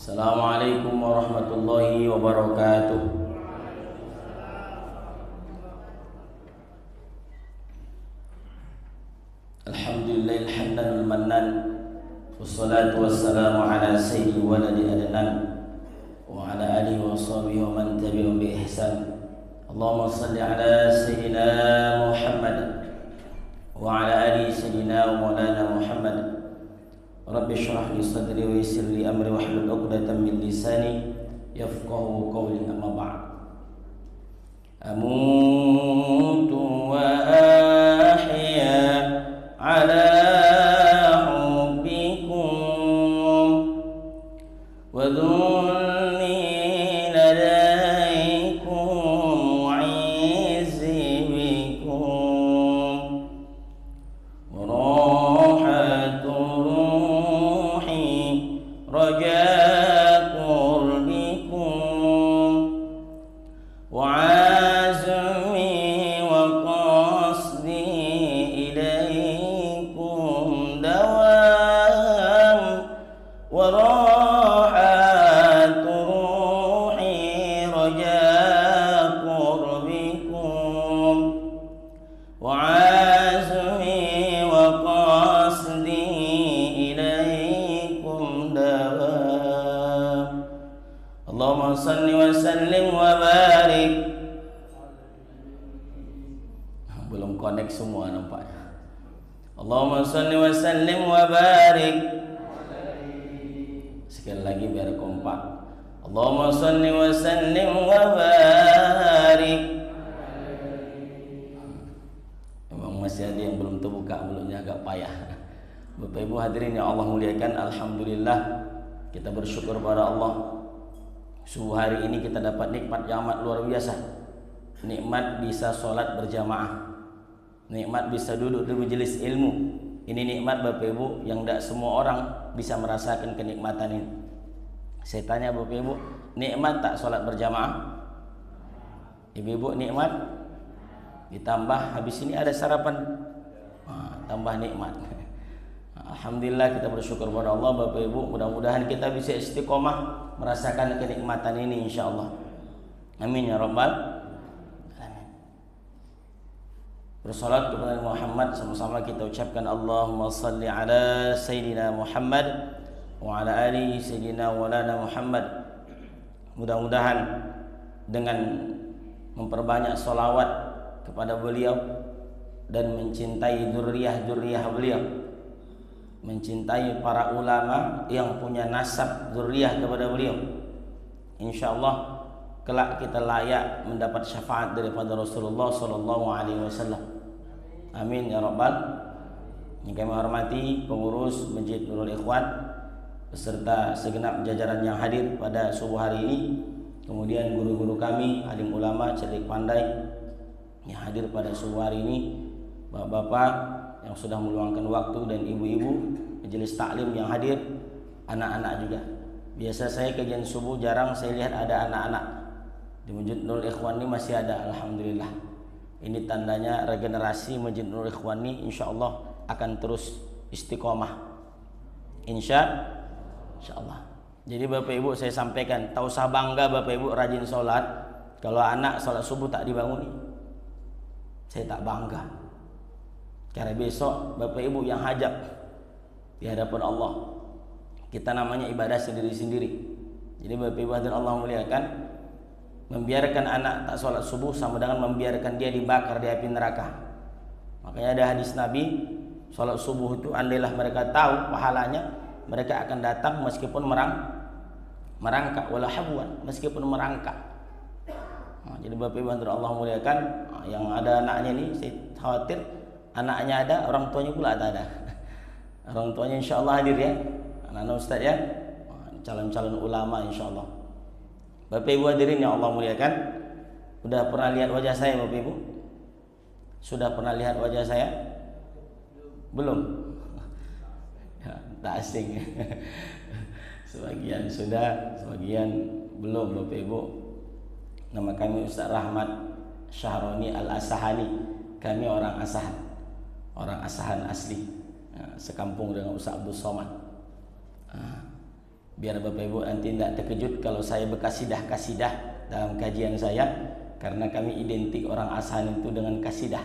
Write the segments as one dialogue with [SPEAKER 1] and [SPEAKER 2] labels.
[SPEAKER 1] Assalamualaikum warahmatullahi wabarakatuh. Alhamdulillahil hamdanul mannan, wassalatu wassalamu ala sayyidi waladi adnan wa ala alihi wa sahbihi wa man tabi'ahum bi ihsan. Allahumma salli ala sayyidina Muhammad wa ala ali sayyidina wa maulana Muhammad. Rabbi shrah li sadri wa yassir li amri wahlul 'uqdatam min lisani yafqahu qawli. Amma ba'd. Amutu wa ahya ala hubbikum wa dhulli ladaikum wa izzi bikum wa rahatu ruhi raja qurbikum wa azmi wa qasdi ilaikum dawam wa rahatu ruhi raja qurbikum wa azmi wa qasdi ilaikum dawam. Allahumma salli wa sallim wa barik. Belum connect semua nampaknya. Allahumma salli wa sallim wa barik. Sekali lagi biar kompak. Allahumma salli wa sallim wa barik. Memang masih ada yang belum terbuka mulutnya, agak payah. Bapak Ibu hadirin yang Allah muliakan, alhamdulillah kita bersyukur pada Allah. Subuh hari ini kita dapat nikmat yang amat luar biasa. Nikmat bisa sholat berjamaah, nikmat bisa duduk di majelis ilmu. Ini nikmat Bapak Ibu yang tidak semua orang bisa merasakan kenikmatan ini. Saya tanya Bapak Ibu, nikmat tak sholat berjamaah? Ibu-ibu nikmat? Ditambah habis ini ada sarapan, tambah nikmat. Alhamdulillah kita bersyukur kepada Allah Bapak Ibu. Mudah-mudahan kita bisa istiqomah merasakan kenikmatan ini insyaallah. Amin ya rabbal alamin. Bersolat kepada Muhammad, sama-sama kita ucapkan Allahumma salli ala sayyidina Muhammad wa ala ali sayyidina walana Muhammad. Mudah-mudahan dengan memperbanyak sholawat kepada beliau dan mencintai zuriyah-zuriyah beliau, mencintai para ulama yang punya nasab zuriyah kepada beliau, insyaallah kelak kita layak mendapat syafaat daripada Rasulullah sallallahu alaihi wasallam. Amin ya rabbal. Yang kami hormati pengurus Masjid Nurul Ikhwan beserta segenap jajaran yang hadir pada subuh hari ini, kemudian guru-guru kami, alim ulama cerdik pandai yang hadir pada subuh hari ini, bapak-bapak yang sudah meluangkan waktu, dan ibu-ibu majelis taklim yang hadir, anak-anak juga. Biasa saya kajian subuh jarang saya lihat ada anak-anak. Di Masjid Nurul Ikhwan ini masih ada, alhamdulillah. Ini tandanya regenerasi Masjid Nurul Ikhwan ini insyaallah akan terus istiqomah. Insyaallah. Jadi Bapak Ibu saya sampaikan, tak usah bangga Bapak Ibu rajin sholat kalau anak sholat subuh tak dibanguni. Saya tak bangga. Karena besok Bapak Ibu yang hajab di hadapan Allah. Kita namanya ibadah sendiri-sendiri. Jadi Bapak Ibu hadirin Allah muliakan, membiarkan anak tak sholat subuh sama dengan membiarkan dia dibakar di api neraka. Makanya ada hadis Nabi, sholat subuh itu andailah mereka tahu pahalanya, mereka akan datang meskipun merangkak, wala habwan, meskipun merangkak. Jadi Bapak Ibu hadirin Allah muliakan, yang ada anaknya ini saya khawatir anaknya ada, orang tuanya pula tak ada. Orang tuanya insyaallah hadir ya, anak-anak ustaz ya, calon-calon ulama insyaallah. Bapak Ibu hadirin yang Allah muliakan, sudah pernah lihat wajah saya Bapak Ibu? Sudah pernah lihat wajah saya? Belum? Ya, tak asing. Sebagian sudah, sebagian belum Bapak Ibu. Nama kami Ustaz Rahmat Syahroni Al-Asahani. Kami orang Asahan, orang Asahan asli, sekampung dengan Ustaz Abdul Somad. Biar Bapak Ibu nanti tidak terkejut kalau saya berkasidah-kasidah dalam kajian saya, karena kami identik orang Asahan itu dengan kasidah.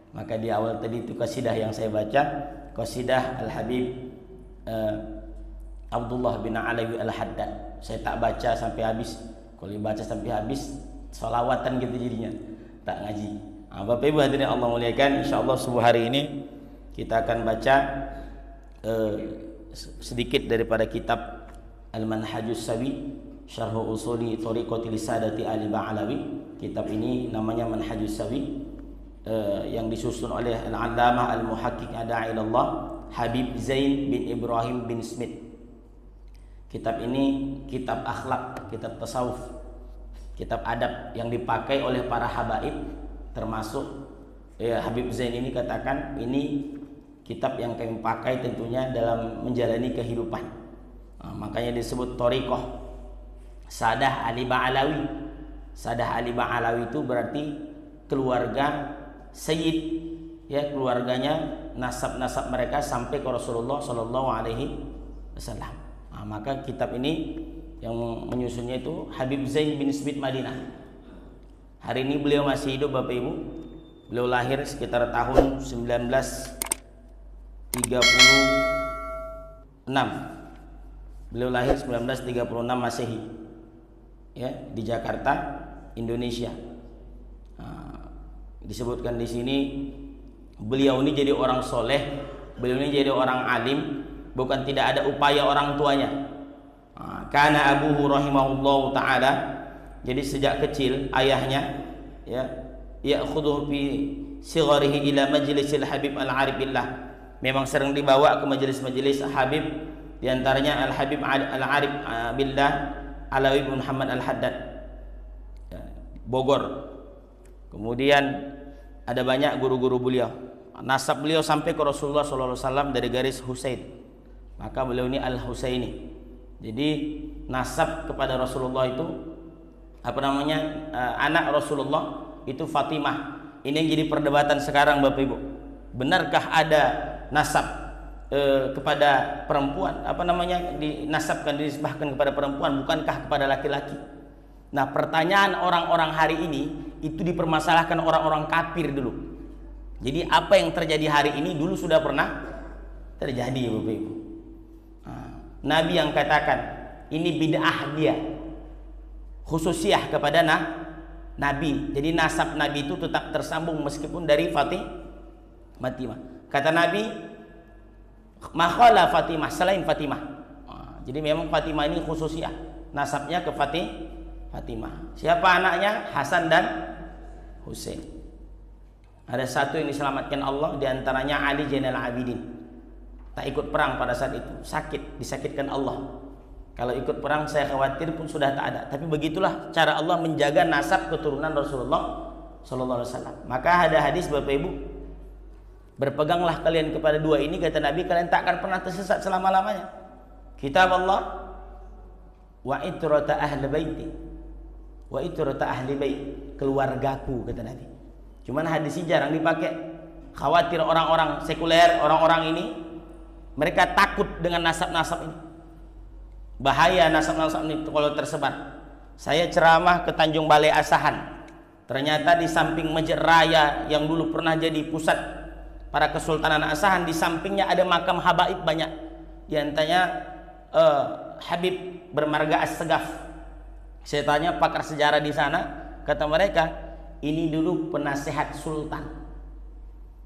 [SPEAKER 1] Maka di awal tadi itu kasidah yang saya baca, kasidah Al-Habib Abdullah bin Alawi Al-Haddad. Saya tak baca sampai habis. Kalau baca sampai habis salawatan gitu jadinya, tak ngaji. Bapak Ibu hadirin Allah muliakan, insyaallah subuh hari ini kita akan baca sedikit daripada kitab Al-Manhajus Sawi Syarh Usuli Thariqatil Sadati Ali Ba'alawi. Kitab ini namanya Manhajus Sawi, yang disusun oleh Al-Allamah Al-Muhaqqiq Ada'illallah Habib Zain bin Ibrahim bin Smith. Kitab ini kitab akhlak, kitab tasawuf, kitab adab yang dipakai oleh para habaib, termasuk Habib Zain ini katakan ini kitab yang kami pakai tentunya dalam menjalani kehidupan. Makanya disebut Thariqah Sadah Ali Ba'alawi. Sadah Ali Ba'alawi itu berarti keluarga Sayyid, ya, keluarganya, nasab-nasab mereka sampai ke Rasulullah Sallallahu Alaihi Wasallam. Maka kitab ini yang menyusunnya itu Habib Zain bin Smith Madinah. Hari ini beliau masih hidup Bapak Ibu. Beliau lahir sekitar tahun 1936. Beliau lahir 1936 Masehi, ya, di Jakarta, Indonesia. Disebutkan di sini beliau ini jadi orang soleh, beliau ini jadi orang alim, bukan tidak ada upaya orang tuanya. Karena abuhu rahimahullahu taala, jadi sejak kecil ayahnya, ya, ya'khudhu fi sigharihi ila majlisil Habib Al-Arifillah, memang sering dibawa ke majelis-majelis Habib, di antaranya Al-Habib Al-Arif Billah Alawi bin Muhammad Al-Haddad, Bogor. Kemudian ada banyak guru-guru beliau. Nasab beliau sampai ke Rasulullah SAW dari garis Husain. Maka beliau ini Al-Husaini. Jadi nasab kepada Rasulullah itu anak Rasulullah itu Fatimah. Ini yang jadi perdebatan sekarang Bapak Ibu. Benarkah ada nasab kepada perempuan, dinasabkan, dinisbahkan kepada perempuan, bukankah kepada laki-laki? Nah, pertanyaan orang-orang hari ini itu dipermasalahkan orang-orang kafir dulu. Jadi apa yang terjadi hari ini dulu sudah pernah terjadi, Bapak Ibu. Nabi yang katakan ini bid'ah dia, khususiyah kepada Nabi. Jadi nasab Nabi itu tetap tersambung meskipun dari Fatimah. Kata Nabi, makhala Fatimah, selain Fatimah. Jadi memang Fatimah ini khususiyah, nasabnya ke Fatimah. Siapa anaknya? Hasan dan Husain. Ada satu yang diselamatkan Allah, diantaranya Ali Zainal Abidin. Tak ikut perang pada saat itu, disakitkan Allah. Kalau ikut perang saya khawatir pun sudah tak ada. Tapi begitulah cara Allah menjaga nasab keturunan Rasulullah Sallallahu Alaihi Wasallam. Maka ada hadis Bapak Ibu, berpeganglah kalian kepada dua ini, kata Nabi, kalian tak akan pernah tersesat selama-lamanya. Kitab Allah wa itrata ahli baiti, wa itrata ahli bait, keluargaku, kata Nabi. Cuman hadis ini jarang dipakai. Khawatir orang-orang sekuler, orang-orang ini, mereka takut dengan nasab-nasab ini. Bahaya nasab-nasab ini kalau tersebar. Saya ceramah ke Tanjung Balai Asahan. Ternyata di samping Masjid Raya yang dulu pernah jadi pusat para kesultanan Asahan, di sampingnya ada makam habaib banyak. Di antaranya Habib bermarga As-Segaf. Saya tanya pakar sejarah di sana, kata mereka ini dulu penasehat sultan.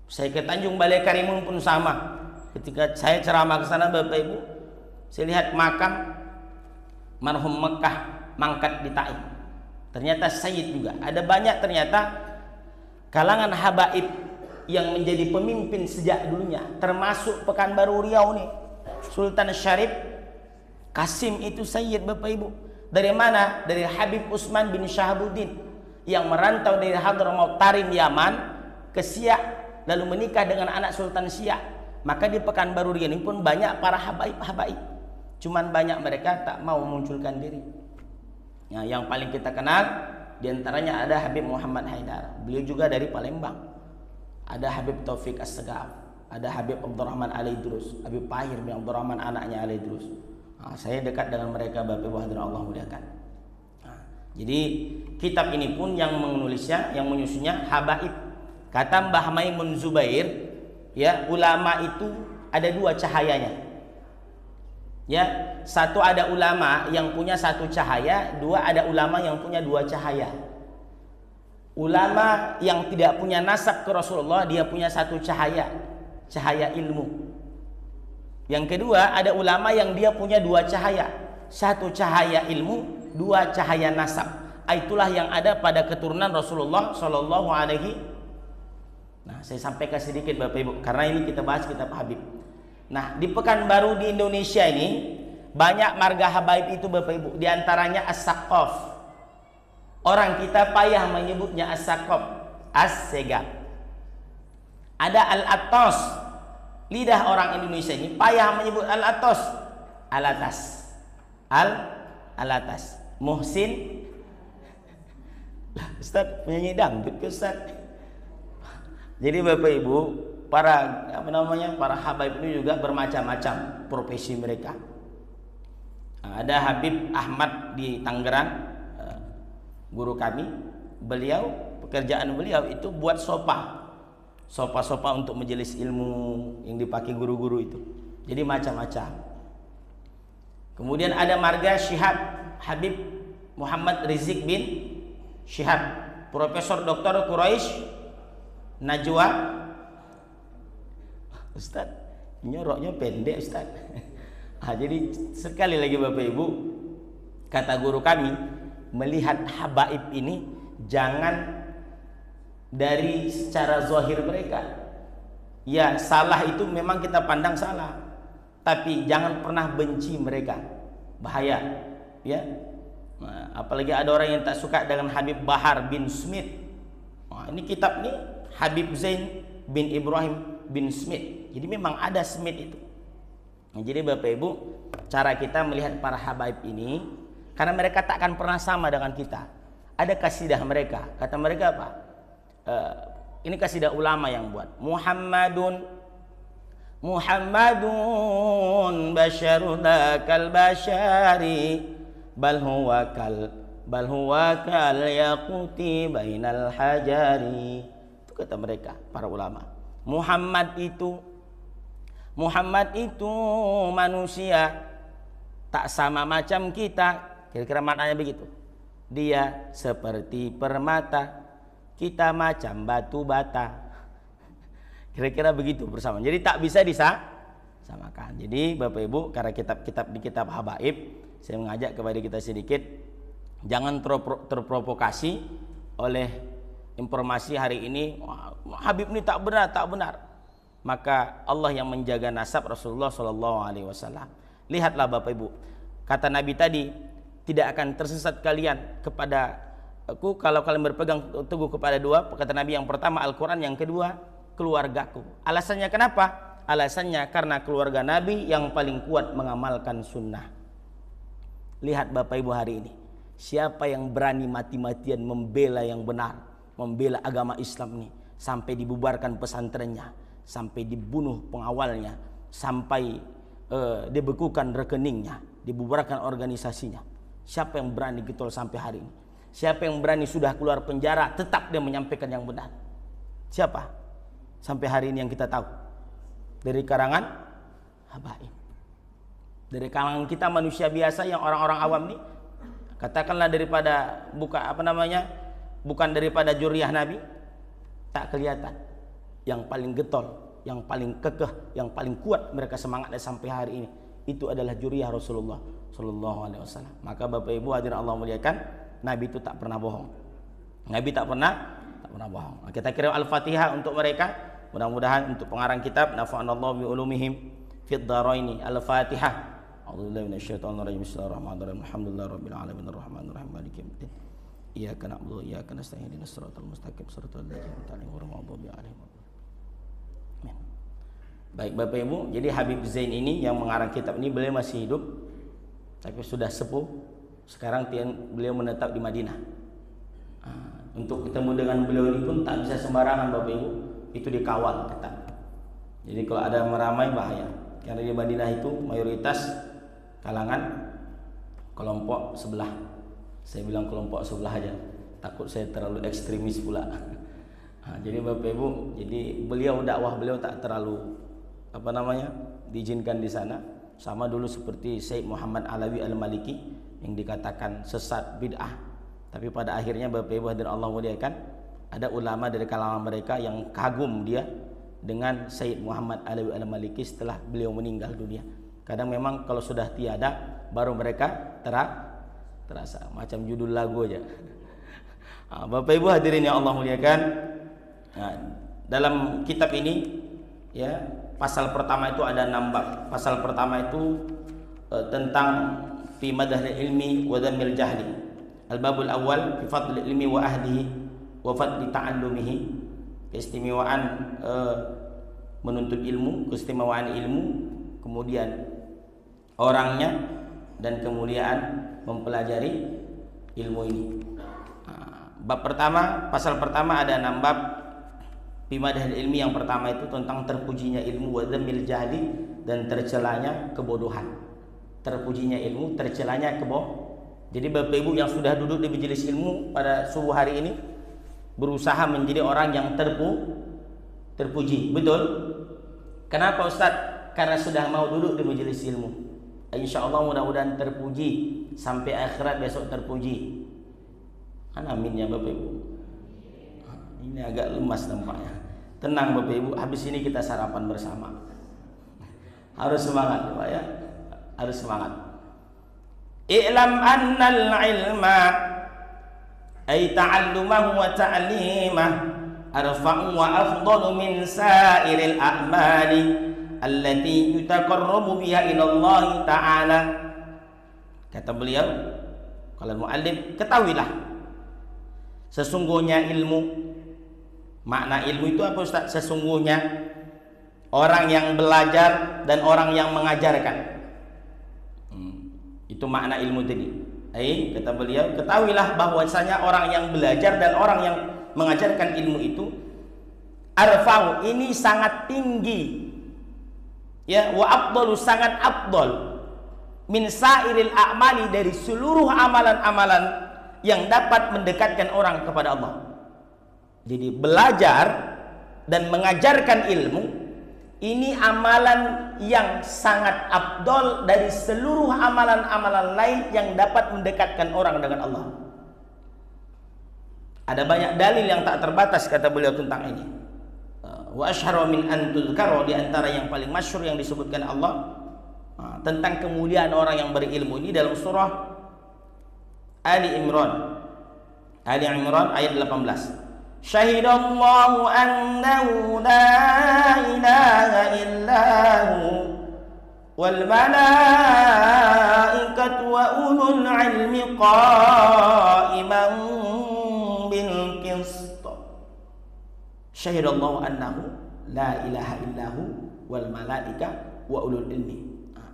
[SPEAKER 1] Saya ke Tanjung Balai Karimun pun sama. Ketika saya ceramah ke sana Bapak Ibu, saya lihat makam marhum Mekah mangkat di Taif. Ternyata Sayyid juga. Ada banyak ternyata kalangan habaib yang menjadi pemimpin sejak dulunya, termasuk Pekanbaru Riau nih, Sultan Syarif Kasim itu Sayyid Bapak Ibu. Dari mana? Dari Habib Utsman bin Syahabuddin yang merantau dari Hadramaut Tarim Yaman ke Siak, lalu menikah dengan anak Sultan Siak. Maka di Pekanbaru Riau ini pun banyak para habaib. Cuman banyak mereka tak mau memunculkan diri. Nah, yang paling kita kenal diantaranya ada Habib Muhammad Haidar. Beliau juga dari Palembang. Ada Habib Taufik As-Segaf, ada Habib Abdurrahman Al-Idrus, Habib Pahir bin Abdurrahman anaknya Al-Idrus. Saya dekat dengan mereka, Bapak Ibu hadirin Allah muliakan. Jadi kitab ini pun yang menulisnya, yang menyusunnya Habaib. Kata Mbah Maimun Zubair, ya, ulama itu ada dua cahayanya. Ya, satu ada ulama yang punya satu cahaya, dua ada ulama yang punya dua cahaya. Ulama yang tidak punya nasab ke Rasulullah, dia punya satu cahaya, cahaya ilmu. Yang kedua ada ulama yang dia punya dua cahaya, satu cahaya ilmu, dua cahaya nasab. Itulah yang ada pada keturunan Rasulullah Shallallahu Alaihi. Nah, saya sampaikan sedikit Bapak Ibu, karena ini kita bahas kitab Habib. Nah, di Pekanbaru di Indonesia ini banyak marga habaib itu Bapak Ibu. Di antaranya As-Saqaf. Orang kita payah menyebutnya As-Saqaf, As-Segap. Ada Al-Atos. Lidah orang Indonesia ini payah menyebut Al-Atos, Al-Atas. Al-Atas. Muhsin. Lah, Ustaz penyanyi dangdut ke Ustaz? Jadi Bapak Ibu, para para habaib ini juga bermacam-macam profesi mereka. Ada Habib Ahmad di Tangerang, guru kami. Beliau, pekerjaan beliau itu buat sofa untuk majelis ilmu yang dipakai guru-guru itu. Jadi macam-macam. Kemudian ada marga Syihab, Habib Muhammad Rizik bin Syihab, Profesor Dr. Quraisy Najwa. Ustaz, nyoroknya pendek Ustaz. Jadi sekali lagi Bapak Ibu, kata guru kami, melihat habaib ini jangan dari secara zahir mereka. Ya, salah itu memang kita pandang salah, tapi jangan pernah benci mereka. Bahaya, ya. Nah, apalagi ada orang yang tak suka dengan Habib Bahar bin Smith. Nah, ini kitab ini Habib Zain bin Ibrahim bin Smith. Jadi memang ada Smith itu. Nah, jadi Bapak Ibu, cara kita melihat para habaib ini, karena mereka tak akan pernah sama dengan kita. Ada kasidah mereka. Kata mereka apa? Ini kasidah ulama yang buat. Muhammadun basyarun kal basyari bal huwa kal yaquti bainal hajari. Itu kata mereka para ulama. Muhammad itu manusia tak sama macam kita. Kira-kira maknanya begitu. Dia seperti permata, kita macam batu bata. Kira-kira begitu bersama. Jadi tak bisa disamakan. Jadi Bapak Ibu, karena kitab-kitab di kitab habaib, saya mengajak kepada kita sedikit, jangan terprovokasi oleh informasi hari ini. Habib ini tak benar. Maka Allah yang menjaga nasab Rasulullah SAW. Lihatlah Bapak Ibu, kata Nabi tadi, tidak akan tersesat kalian kepada aku kalau kalian berpegang teguh kepada dua. Kata Nabi, yang pertama Al-Quran, yang kedua keluargaku. Alasannya kenapa? Alasannya karena keluarga Nabi yang paling kuat mengamalkan sunnah. Lihat Bapak Ibu hari ini, siapa yang berani mati-matian membela yang benar, membela agama Islam ini, sampai dibubarkan pesantrennya, sampai dibunuh pengawalnya, sampai dibekukan rekeningnya, dibubarkan organisasinya. Siapa yang berani getol sampai hari ini? Siapa yang berani sudah keluar penjara tetap dia menyampaikan yang benar? Siapa? Sampai hari ini yang kita tahu dari karangan habaib, dari kalangan kita manusia biasa yang orang-orang awam nih, katakanlah daripada bukan daripada juriyah Nabi, tak kelihatan. Yang paling getol, yang paling kekeh, yang paling kuat mereka semangatnya sampai hari ini, itu adalah juriyah Rasulullah Sallallahu Alaihi Wasallam. Maka Bapak Ibu hadirin Allah muliakan, Nabi itu tak pernah bohong. Nabi tak pernah bohong. Kita kirim Al-Fatihah untuk mereka. Mudah-mudahan untuk pengarang kitab, nafa'anallahu bi ulumihim fid dharaini. Al-Fatihah. A'udzubillahi minasyaitonir rajim. Bismillahirrahmanirrahim. Alhamdulillahirabbil alamin arrahmanir rahim maliki yaumiddin. Iyyaka na'budu wa iyyaka nasta'in ihdinas siratal mustaqim siratal ladzina an'amta 'alaihim ghairil maghdubi 'alaihim. Amin. Baik Bapak Ibu, jadi Habib Zain ini yang mengarang kitab ini, beliau masih hidup tapi sudah sepuh. Sekarang beliau menetap di Madinah. Untuk ketemu dengan beliau ini pun tak bisa sembarangan Bapak Ibu, itu dikawal ketat. Jadi kalau ada meramai bahaya, karena di Madinah itu mayoritas kalangan kelompok sebelah. Saya bilang kelompok sebelah aja, takut saya terlalu ekstremis pula. Nah, jadi Bapak Ibu, jadi beliau dakwah beliau tak terlalu diizinkan di sana. Sama dulu seperti Syekh Muhammad Alawi Al-Maliki yang dikatakan sesat bid'ah. Tapi pada akhirnya Bapak Ibu hadirin Allah muliakan, ada ulama dari kalangan mereka yang kagum dia dengan Syekh Muhammad Alawi Al-Maliki setelah beliau meninggal dunia. Kadang memang kalau sudah tiada baru mereka terasa macam judul lagu aja. Nah, Bapak Ibu hadirin yang Allah muliakan, nah, dalam kitab ini ya, pasal pertama itu ada 6 bab. Pasal pertama itu tentang fi madhil ilmi wa dhammil jahli. Al-babul awal fi fadl ilmi wa ahlihi wa fadli ta'allumihi. Keistimewaan menuntut ilmu, keistimewaan ilmu, kemudian orangnya, dan kemuliaan mempelajari ilmu ini. Bab pertama, pasal pertama ada 6 bab. Bimadahil ilmi, yang pertama itu tentang terpujinya ilmu, wa dhammil jahli, dan tercelanya kebodohan. Terpujinya ilmu, tercelanya Jadi Bapak Ibu yang sudah duduk di majelis ilmu pada subuh hari ini berusaha menjadi orang yang terpuji. Betul? Kenapa Ustaz? Karena sudah mau duduk di majelis ilmu. Insya Allah mudah-mudahan terpuji sampai akhirat besok terpuji. Amin ya Bapak Ibu. Ini agak lemas nampaknya. Tenang Bapak Ibu, habis ini kita sarapan bersama. Harus semangat Bapak ya. Harus semangat. I'lam annal ilma ay ta'allumahu wa ta'limah arfa'u wa afdalu min sa'iril a'mali allati yutaqarrabu biha ila Allah ta'ala. Kata beliau, kalau muallim, ketahuilah sesungguhnya ilmu. Makna ilmu itu apa Ustaz? Sesungguhnya orang yang belajar dan orang yang mengajarkan. Itu makna ilmu tadi. Kata beliau, ketahuilah bahwasanya orang yang belajar dan orang yang mengajarkan ilmu itu arfa'u, ini sangat tinggi. Ya, wa afdalu, sangat afdal min sairil a'mali, dari seluruh amalan-amalan yang dapat mendekatkan orang kepada Allah. Jadi belajar dan mengajarkan ilmu ini amalan yang sangat afdol dari seluruh amalan-amalan lain yang dapat mendekatkan orang dengan Allah. Ada banyak dalil yang tak terbatas kata beliau tentang ini. Wa asyharu min an tuzkara, di antara yang paling masyhur yang disebutkan Allah tentang kemuliaan orang yang berilmu ini dalam surah Ali Imran. Ali Imran ayat 18. Syahidallahu annahu la ilaha illahu wal malaikatu wa ulul ilmi qa'iman bil qist. Syahidallahu annahu la ilaha illahu wal malaikatu wa ulul ilmi.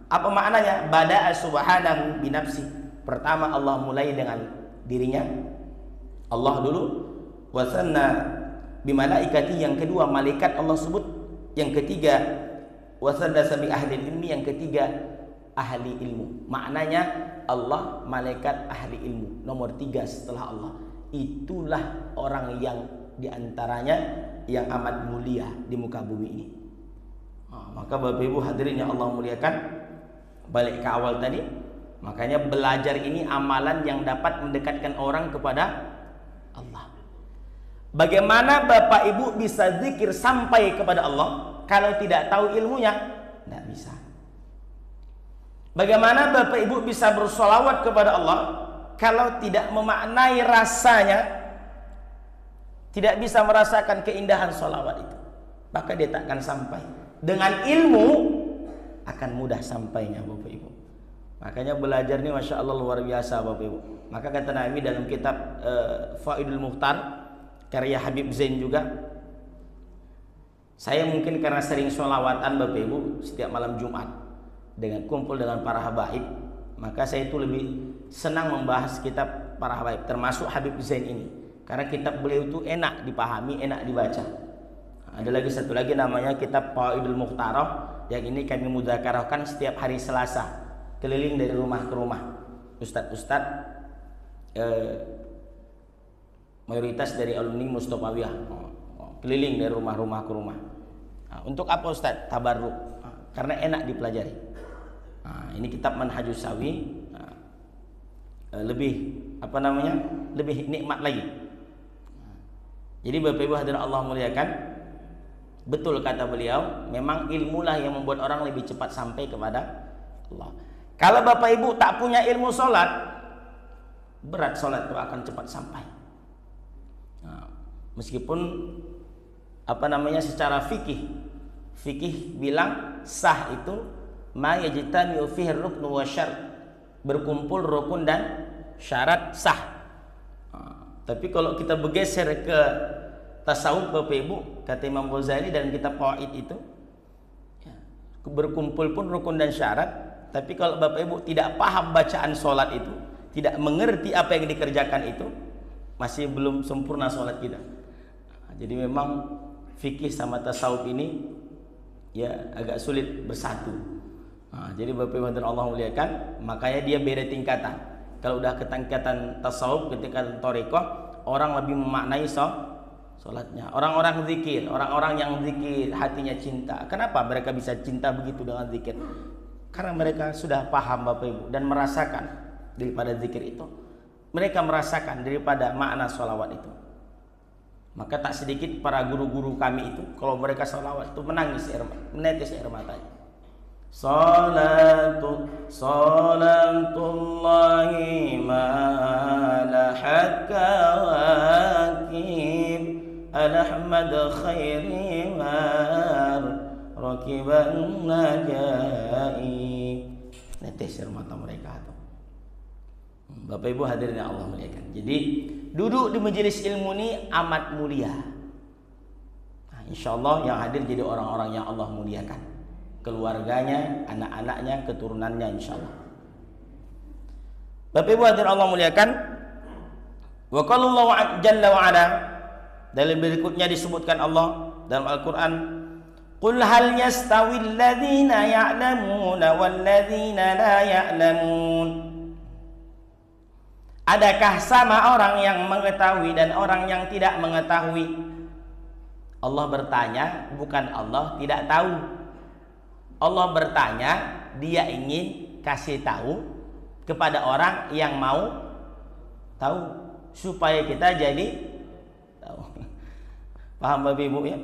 [SPEAKER 1] Apa maknanya? Bada'a subhanahu binafsi. Pertama Allah mulai dengan dirinya, Allah dulu. Wasanna bimalaikati, yang kedua malaikat Allah sebut, yang ketiga wasanna sabi ahli ilmi, yang ketiga ahli ilmu. Maknanya Allah, malaikat, ahli ilmu. Nomor 3 setelah Allah. Itulah orang yang diantaranya yang amat mulia di muka bumi ini. Maka Bapak Ibu hadirin yang Allah muliakan, balik ke awal tadi, makanya belajar ini amalan yang dapat mendekatkan orang kepada Allah. Bagaimana Bapak Ibu bisa zikir sampai kepada Allah kalau tidak tahu ilmunya? Tidak bisa. Bagaimana Bapak Ibu bisa bersolawat kepada Allah kalau tidak memaknai rasanya, tidak bisa merasakan keindahan solawat itu? Maka dia tak akan sampai. Dengan ilmu akan mudah sampainya Bapak Ibu. Makanya belajar ini Masya Allah luar biasa Bapak Ibu. Maka kata Nabi dalam kitab Faidul Mukhtar karya Habib Zain juga, saya mungkin karena sering sholawatan Bapak Ibu setiap malam Jumat dengan kumpul dengan para habaib, maka saya itu lebih senang membahas kitab para habaib, termasuk Habib Zain ini, karena kitab beliau itu enak dipahami, enak dibaca. Ada lagi satu lagi namanya kitab Faidul Mukhtar, yang ini kami mudzakarahkan setiap hari Selasa keliling dari rumah ke rumah. Ustadz mayoritas dari alumni Mustofawiyah keliling dari rumah ke rumah. Untuk apa Ustadz? Tabarruk. Karena enak dipelajari. Ini kitab Manhajus Sawi, lebih lebih nikmat lagi. Jadi Bapak Ibu hadirin Allah muliakan, betul kata beliau, memang ilmulah yang membuat orang lebih cepat sampai kepada Allah. Kalau Bapak Ibu tak punya ilmu sholat, berat sholat itu akan cepat sampai. Meskipun secara fikih bilang sah itu ma yajtami'u fihi ruknu wa syart, berkumpul rukun dan syarat sah. Tapi kalau kita bergeser ke tasawuf Bapak Ibu, kata Imam Ghazali dan kitab Qawaid itu, berkumpul pun rukun dan syarat, tapi kalau Bapak Ibu tidak paham bacaan sholat itu, tidak mengerti apa yang dikerjakan itu, masih belum sempurna sholat kita. Jadi memang fikih sama tasawuf ini ya agak sulit bersatu. Jadi Bapak Ibu dan Allah muliakan, makanya dia beda tingkatan. Kalau udah ke tingkatan tasawuf, ketika thariqah, orang lebih memaknai sholatnya. Orang-orang zikir, orang-orang yang zikir hatinya cinta. Kenapa mereka bisa cinta begitu dengan zikir? Karena mereka sudah paham Bapak Ibu dan merasakan daripada zikir itu. Mereka merasakan daripada makna sholawat itu. Maka tak sedikit para guru-guru kami itu kalau mereka sholawat itu menetes air matanya. Salatullahi malahat kawakib al-ahmad khairi mar rakiban najaib. Netes air mata mereka itu. Bapak Ibu hadirin yang Allah muliakan. Jadi duduk di majelis ilmu ini amat mulia. Insya Allah yang hadir jadi orang-orang yang Allah muliakan, keluarganya, anak-anaknya, keturunannya, insya Allah. Bapak Ibu hadirin Allah muliakan. Wa qala Allah jalla wa ala, dalam berikutnya disebutkan Allah dalam Al-Quran, qul hal yastawil ladzina ya'lamuna wal ladzina la ya'lamun. Adakah sama orang yang mengetahui dan orang yang tidak mengetahui? Allah bertanya, bukan Allah tidak tahu. Allah bertanya, dia ingin kasih tahu kepada orang yang mau tahu, supaya kita jadi tahu. Paham Bapak Ibu ya?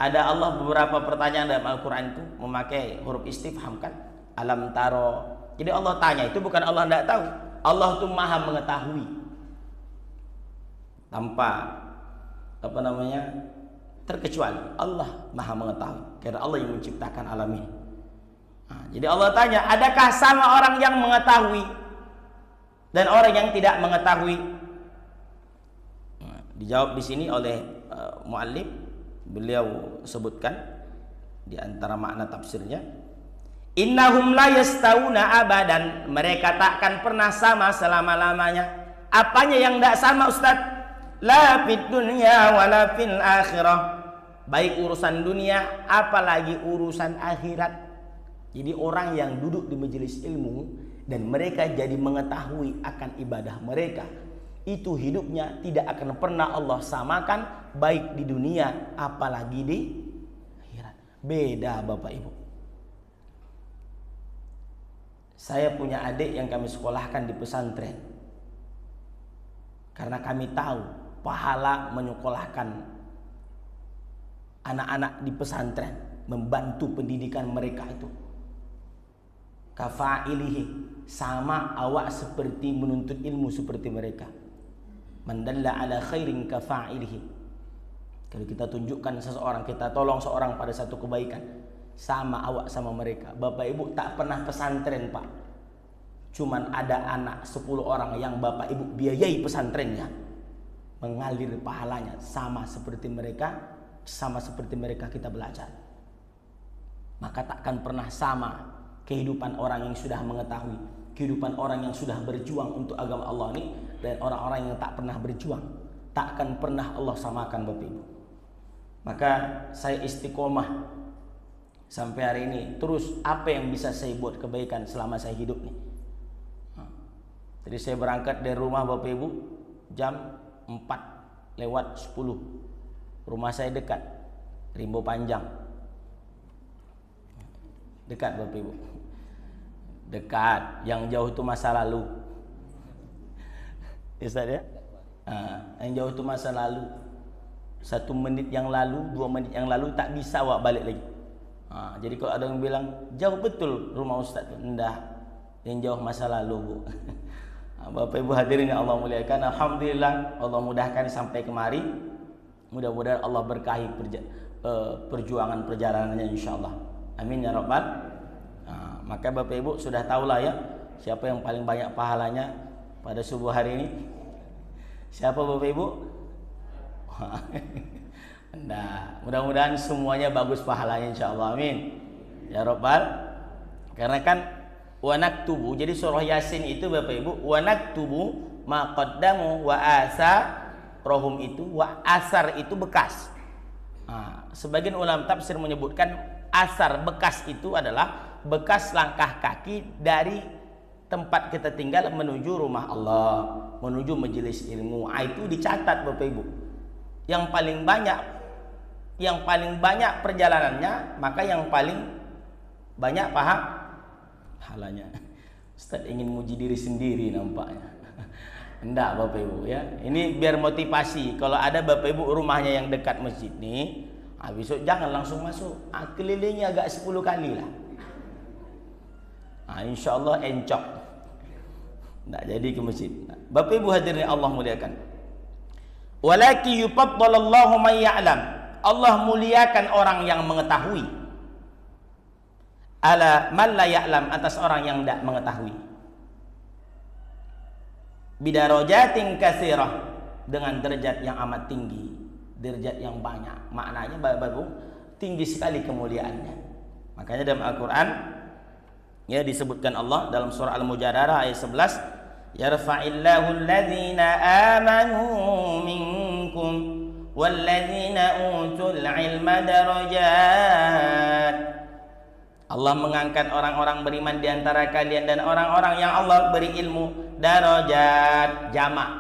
[SPEAKER 1] Ada Allah beberapa pertanyaan dalam Al-Quran itu memakai huruf istifham kan? Alam taro. Jadi Allah tanya itu bukan Allah tidak tahu. Allah itu maha mengetahui tanpa terkecuali. Allah maha mengetahui karena Allah yang menciptakan alam ini. Jadi Allah tanya, adakah sama orang yang mengetahui dan orang yang tidak mengetahui? Dijawab di sini oleh muallif, beliau sebutkan di antara makna tafsirnya, innahum la yastawuna abadan, mereka takkan pernah sama selama-lamanya. Apanya yang tidak sama Ustaz? La fid dunya wala fil akhirah, baik urusan dunia apalagi urusan akhirat. Jadi orang yang duduk di majelis ilmu dan mereka jadi mengetahui akan ibadah mereka, itu hidupnya tidak akan pernah Allah samakan baik di dunia apalagi di akhirat. Beda Bapak Ibu. Saya punya adik yang kami sekolahkan di pesantren. Karena kami tahu pahala menyekolahkan anak-anak di pesantren, membantu pendidikan mereka itu. Kafa'ilihi, sama awak seperti menuntut ilmu seperti mereka. Mandalla ala khairin kafa'ilihi. Kalau kita tunjukkan seseorang, kita tolong seorang pada satu kebaikan, sama awak sama mereka. Bapak Ibu tak pernah pesantren Pak, cuman ada anak 10 orang yang Bapak Ibu biayai pesantrennya, mengalir pahalanya sama seperti mereka kita belajar. Maka takkan pernah sama kehidupan orang yang sudah mengetahui, kehidupan orang yang sudah berjuang untuk agama Allah ini, dan orang-orang yang tak pernah berjuang. Takkan pernah Allah samakan Bapak Ibu. Maka saya istiqomah sampai hari ini. Terus apa yang bisa saya buat kebaikan selama saya hidup nih? Jadi saya berangkat dari rumah Bapak Ibu jam 4:10. Rumah saya dekat, Rimbo Panjang. Dekat Bapak Ibu. Dekat, yang jauh itu masa lalu. Ustaz ya? Yang jauh itu masa lalu. 1 menit yang lalu, 2 menit yang lalu tak bisa awak balik lagi. Jadi kalau ada yang bilang jauh betul rumah Ustaz tu, enggak, yang jauh masa lalu Bu. Bapak Ibu hadirin yang Allah muliakan, alhamdulillah Allah mudahkan sampai kemari. Mudah-mudahan Allah berkahi perjuangan perjalanannya insyaallah. Amin ya rabbal. Maka Bapak Ibu sudah tahulah ya siapa yang paling banyak pahalanya pada subuh hari ini. Siapa Bapak Ibu? Nah, mudah-mudahan semuanya bagus pahalanya insyaallah. Amin ya rabbal. Karena kan wa naktubu, jadi surah Yasin itu Bapak Ibu, wa naktubu ma qaddamu wa asarahum, itu wa asar itu bekas. Sebagian ulama tafsir menyebutkan asar bekas itu adalah bekas langkah kaki dari tempat kita tinggal menuju rumah Allah, menuju majelis ilmu. Itu dicatat Bapak Ibu. Yang paling banyak perjalanannya, maka yang paling banyak pahalanya. Ustaz ingin muji diri sendiri nampaknya. Enggak Bapak Ibu ya. Ini biar motivasi. Kalau ada Bapak Ibu rumahnya yang dekat masjid nih, besok jangan langsung masuk. Kelilingi agak 10 kali lah. Insya Allah encok. Enggak jadi ke masjid. Bapak Ibu hadirin Allah muliakan. Walaki yufaddalallahu man ya'lam. Allah muliakan orang yang mengetahui. Ala man la ya'lam, atas orang yang tidak mengetahui. Bidarajatin katsirah, dengan derajat yang amat tinggi, derajat yang banyak. Maknanya Bapak Ibu tinggi sekali kemuliaannya. Makanya dalam Al-Qur'an ya disebutkan Allah dalam surah Al-Mujadalah ayat 11, yarfa'illahu alladhina amanu minkum walladzina utul ilma darajat. Allah mengangkat orang-orang beriman di antara kalian dan orang-orang yang Allah beri ilmu. Darajat jamak.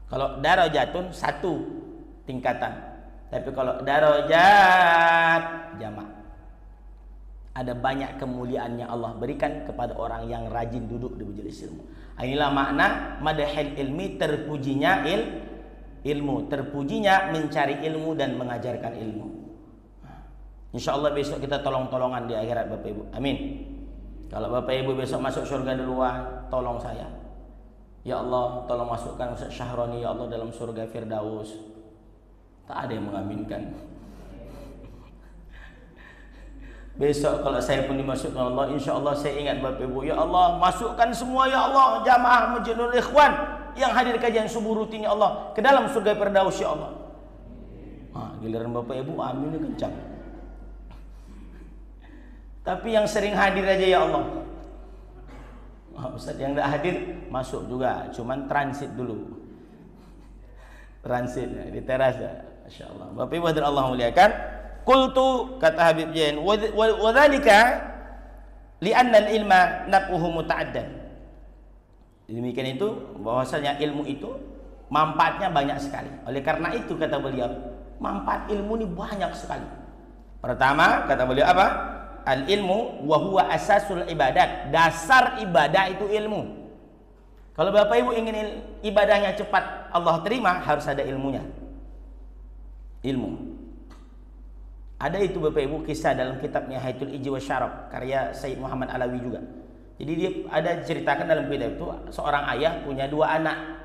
[SPEAKER 1] Kalau darajatun 1 tingkatan, tapi kalau darajat jamak. Ada banyak kemuliaan yang Allah berikan kepada orang yang rajin duduk di majelis ilmu. Inilah makna madhil ilmi, terpujinya ilmu, terpujinya mencari ilmu dan mengajarkan ilmu. InsyaAllah besok kita tolong-tolongan di akhirat Bapak Ibu. Amin. Kalau Bapak Ibu besok masuk surga duluan, tolong saya. Ya Allah, tolong masukkan Ustaz Syahroni ya Allah dalam surga Firdaus. Tak ada yang mengaminkan. Besok kalau saya pun dimasukkan Allah, insya Allah saya ingat Bapak Ibu, ya Allah masukkan semua ya Allah jamaah Masjidul Ikhwan yang hadir kajian subuh rutin ya Allah ke dalam surga Firdaus ya Allah. Giliran Bapak Ibu aminnya kencang. Tapi yang sering hadir aja ya Allah. Ustaz yang tidak hadir masuk juga, cuman transit dulu. Transit di teras ya. Masya Allah. Bapak Ibu hadir Allah muliakan. Qultu, kata Habib Jain, wa dzalika li'anna al-ilma naf'uhu muta'addan. Demikian itu bahwasanya ilmu itu manfaatnya banyak sekali. Oleh karena itu kata beliau, manfaat ilmu ini banyak sekali. Pertama kata beliau apa? Al-ilmu wa huwa asasul ibadat. Dasar ibadah itu ilmu. Kalau Bapak Ibu ingin ibadahnya cepat Allah terima, harus ada ilmunya. Ilmu. Ada itu Bapak Ibu kisah dalam kitabnya Haitul Iji wa Syarab karya Sayyid Muhammad Alawi juga. Jadi dia ada ceritakan dalam kitab itu seorang ayah punya 2 anak.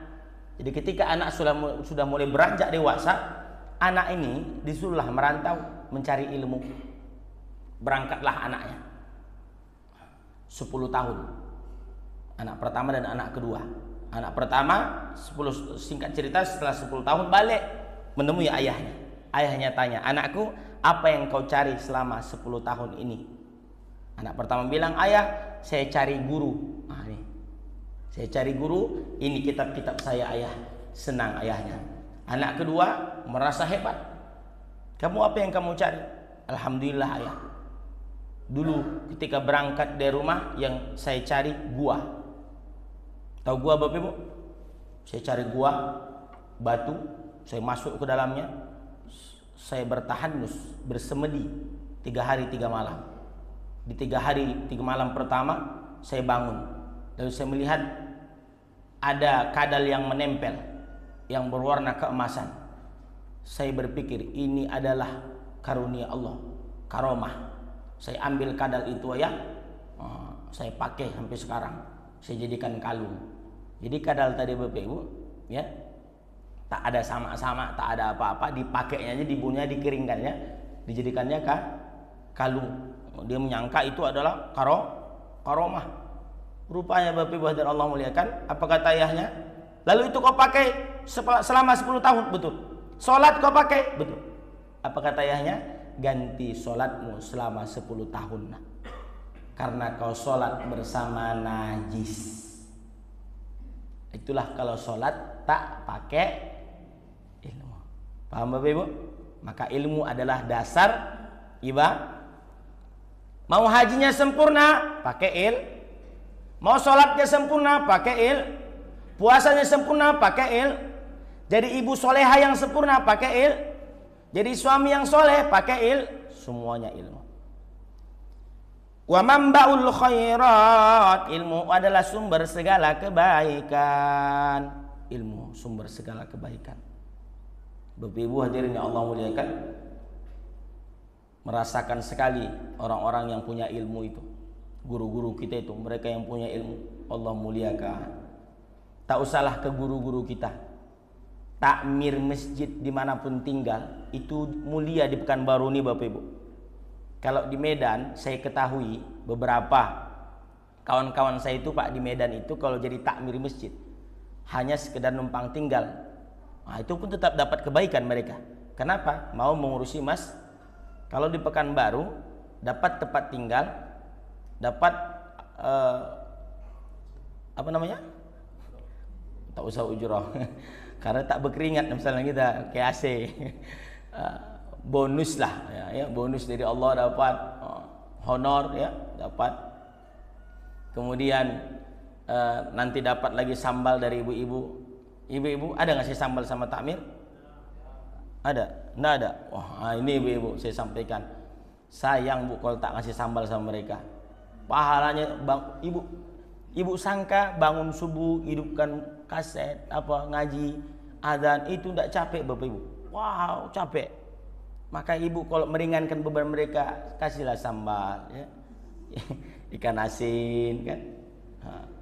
[SPEAKER 1] Jadi ketika anak sudah mulai beranjak dewasa, anak ini disuruhlah merantau mencari ilmu. Berangkatlah anaknya 10 tahun, anak pertama dan anak kedua. Anak pertama 10, singkat cerita setelah 10 tahun balik menemui ayahnya. Ayahnya tanya, anakku apa yang kau cari selama 10 tahun ini? Anak pertama bilang, ayah saya cari guru. Saya cari guru, ini kitab-kitab saya ayah. Senang ayahnya. Anak kedua merasa hebat. Kamu apa yang kamu cari? Alhamdulillah ayah, Dulu ketika berangkat dari rumah yang saya cari gua. Tahu gua Bapak Ibu? Saya cari gua, batu, saya masuk ke dalamnya. Saya bertahanus, bersemedi 3 hari 3 malam. Di 3 hari 3 malam pertama saya bangun. Lalu saya melihat ada kadal yang menempel yang berwarna keemasan. Saya berpikir ini adalah karunia Allah, karomah. Saya ambil kadal itu ya, saya pakai sampai sekarang. Saya jadikan kalung. Jadi kadal tadi Bapak Ibu, ya, tak ada sama-sama, tak ada apa-apa, dipakainya aja, dibunuhnya, dikeringkannya, dijadikannya kalung. Dia menyangka itu adalah karomah. Rupanya Bapak Ibu hadirin Allah muliakan, apa kata ayahnya? Lalu itu kau pakai selama 10 tahun, betul. Sholat kau pakai, betul. Apa kata ayahnya? Ganti sholatmu selama 10 tahun. Karena kau sholat bersama najis. Itulah kalau sholat tak pakai ilmu. Paham Bapak Ibu? Maka ilmu adalah dasar ibadah. Mau hajinya sempurna, pakai Mau sholatnya sempurna, pakai Puasanya sempurna, pakai Jadi ibu soleha yang sempurna, pakai Jadi suami yang soleh, pakai Semuanya ilmu. Wa mambaul khairat, ilmu adalah sumber segala kebaikan. Ilmu sumber segala kebaikan. Bapak Ibu hadirin yang Allah muliakan, merasakan sekali orang-orang yang punya ilmu itu. Guru-guru kita itu, mereka yang punya ilmu, Allah muliakan. Tak usahlah ke guru-guru kita. Takmir masjid dimanapun tinggal, itu mulia di Pekanbaru ini Bapak Ibu. Kalau di Medan, saya ketahui beberapa kawan-kawan saya itu Pak di Medan itu kalau jadi takmir masjid hanya sekedar numpang tinggal. Nah, itu pun tetap dapat kebaikan mereka. Kenapa? Mau mengurusi mas. Kalau di Pekanbaru dapat tempat tinggal, dapat apa namanya? Tak usah ujroh. Karena tak berkeringat misalnya kita kayak AC. Bonus lah ya, bonus dari Allah dapat, honor ya dapat. Kemudian nanti dapat lagi sambal dari ibu-ibu. Ibu-ibu ada nggak sih sambal sama takmir? Ada? Nggak ada. Wah, ini ibu-ibu saya sampaikan. Sayang Bu kalau tak ngasih sambal sama mereka. Pahalanya ibu sangka bangun subuh hidupkan kaset apa ngaji adzan itu tidak capek Bapak Ibu. Wow, capek. Maka ibu kalau meringankan beban mereka, kasihlah sambal ya. Ikan asin kan,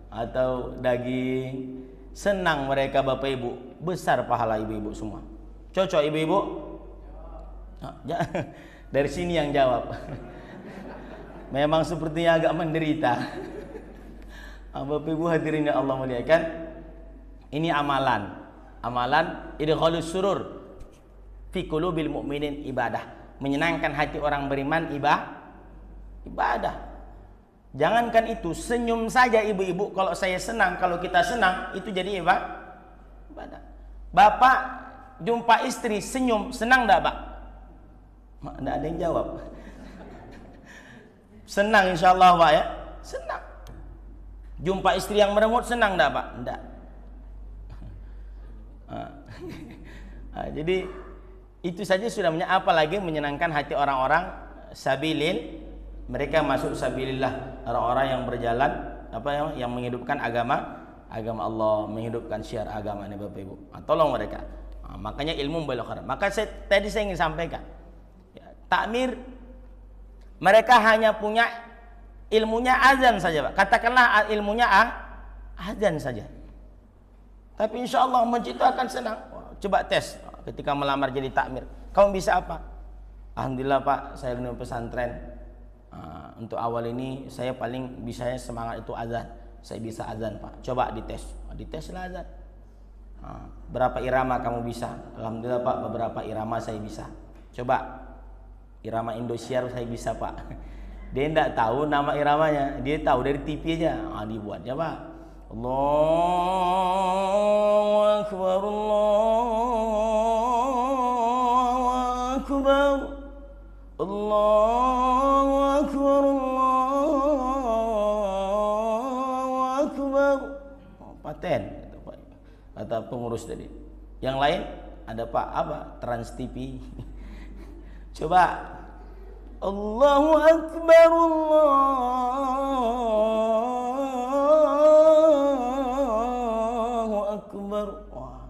[SPEAKER 1] atau daging. Senang mereka Bapak Ibu, besar pahala ibu-ibu semua. Cocok ibu-ibu? Dari sini yang jawab. Memang sepertinya agak menderita. Bapak Ibu hadirin yang Allah muliakan, ini amalan idkhalus surur fi qulubil mu'minin ibadah, menyenangkan hati orang beriman ibadah. Jangankan itu, senyum saja ibu-ibu, kalau saya senang, kalau kita senang, itu jadi ibadah. Bapak jumpa istri senyum, senang enggak Pak? Enggak ada yang jawab. Senang insyaallah Pak ya, senang. Jumpa istri yang merengut senang enggak Pak? Enggak. Jadi itu saja sudah apalagi menyenangkan hati orang-orang sabilin, mereka masuk sabilillah, orang-orang yang berjalan yang menghidupkan agama Allah, menghidupkan syiar agama ini Bapak Ibu. Tolong mereka. Makanya ilmu belokkan. Maka tadi saya ingin sampaikan, ya, takmir mereka hanya punya ilmunya azan saja Pak. Katakanlah ilmunya azan saja. Tapi insya Allah masjid itu akan senang. Coba tes ketika melamar jadi takmir. Kamu bisa apa? Alhamdulillah Pak, saya lulusan pesantren. Untuk awal ini saya paling bisanya semangat itu azan. Saya bisa azan Pak. Coba dites. Diteslah azan. Berapa irama kamu bisa? Alhamdulillah Pak, beberapa irama saya bisa. Coba irama Indosiar saya bisa Pak. Dia tidak tahu nama iramanya. Dia tahu dari TV aja. Dibuatnya Pak. Allahu Akbar, Allahu Akbar, Allahu Akbar. paten kata pengurus tadi. Yang lain ada Pak apa? Trans TV. Coba Allahu Akbar, Allahu Akbar. Wah.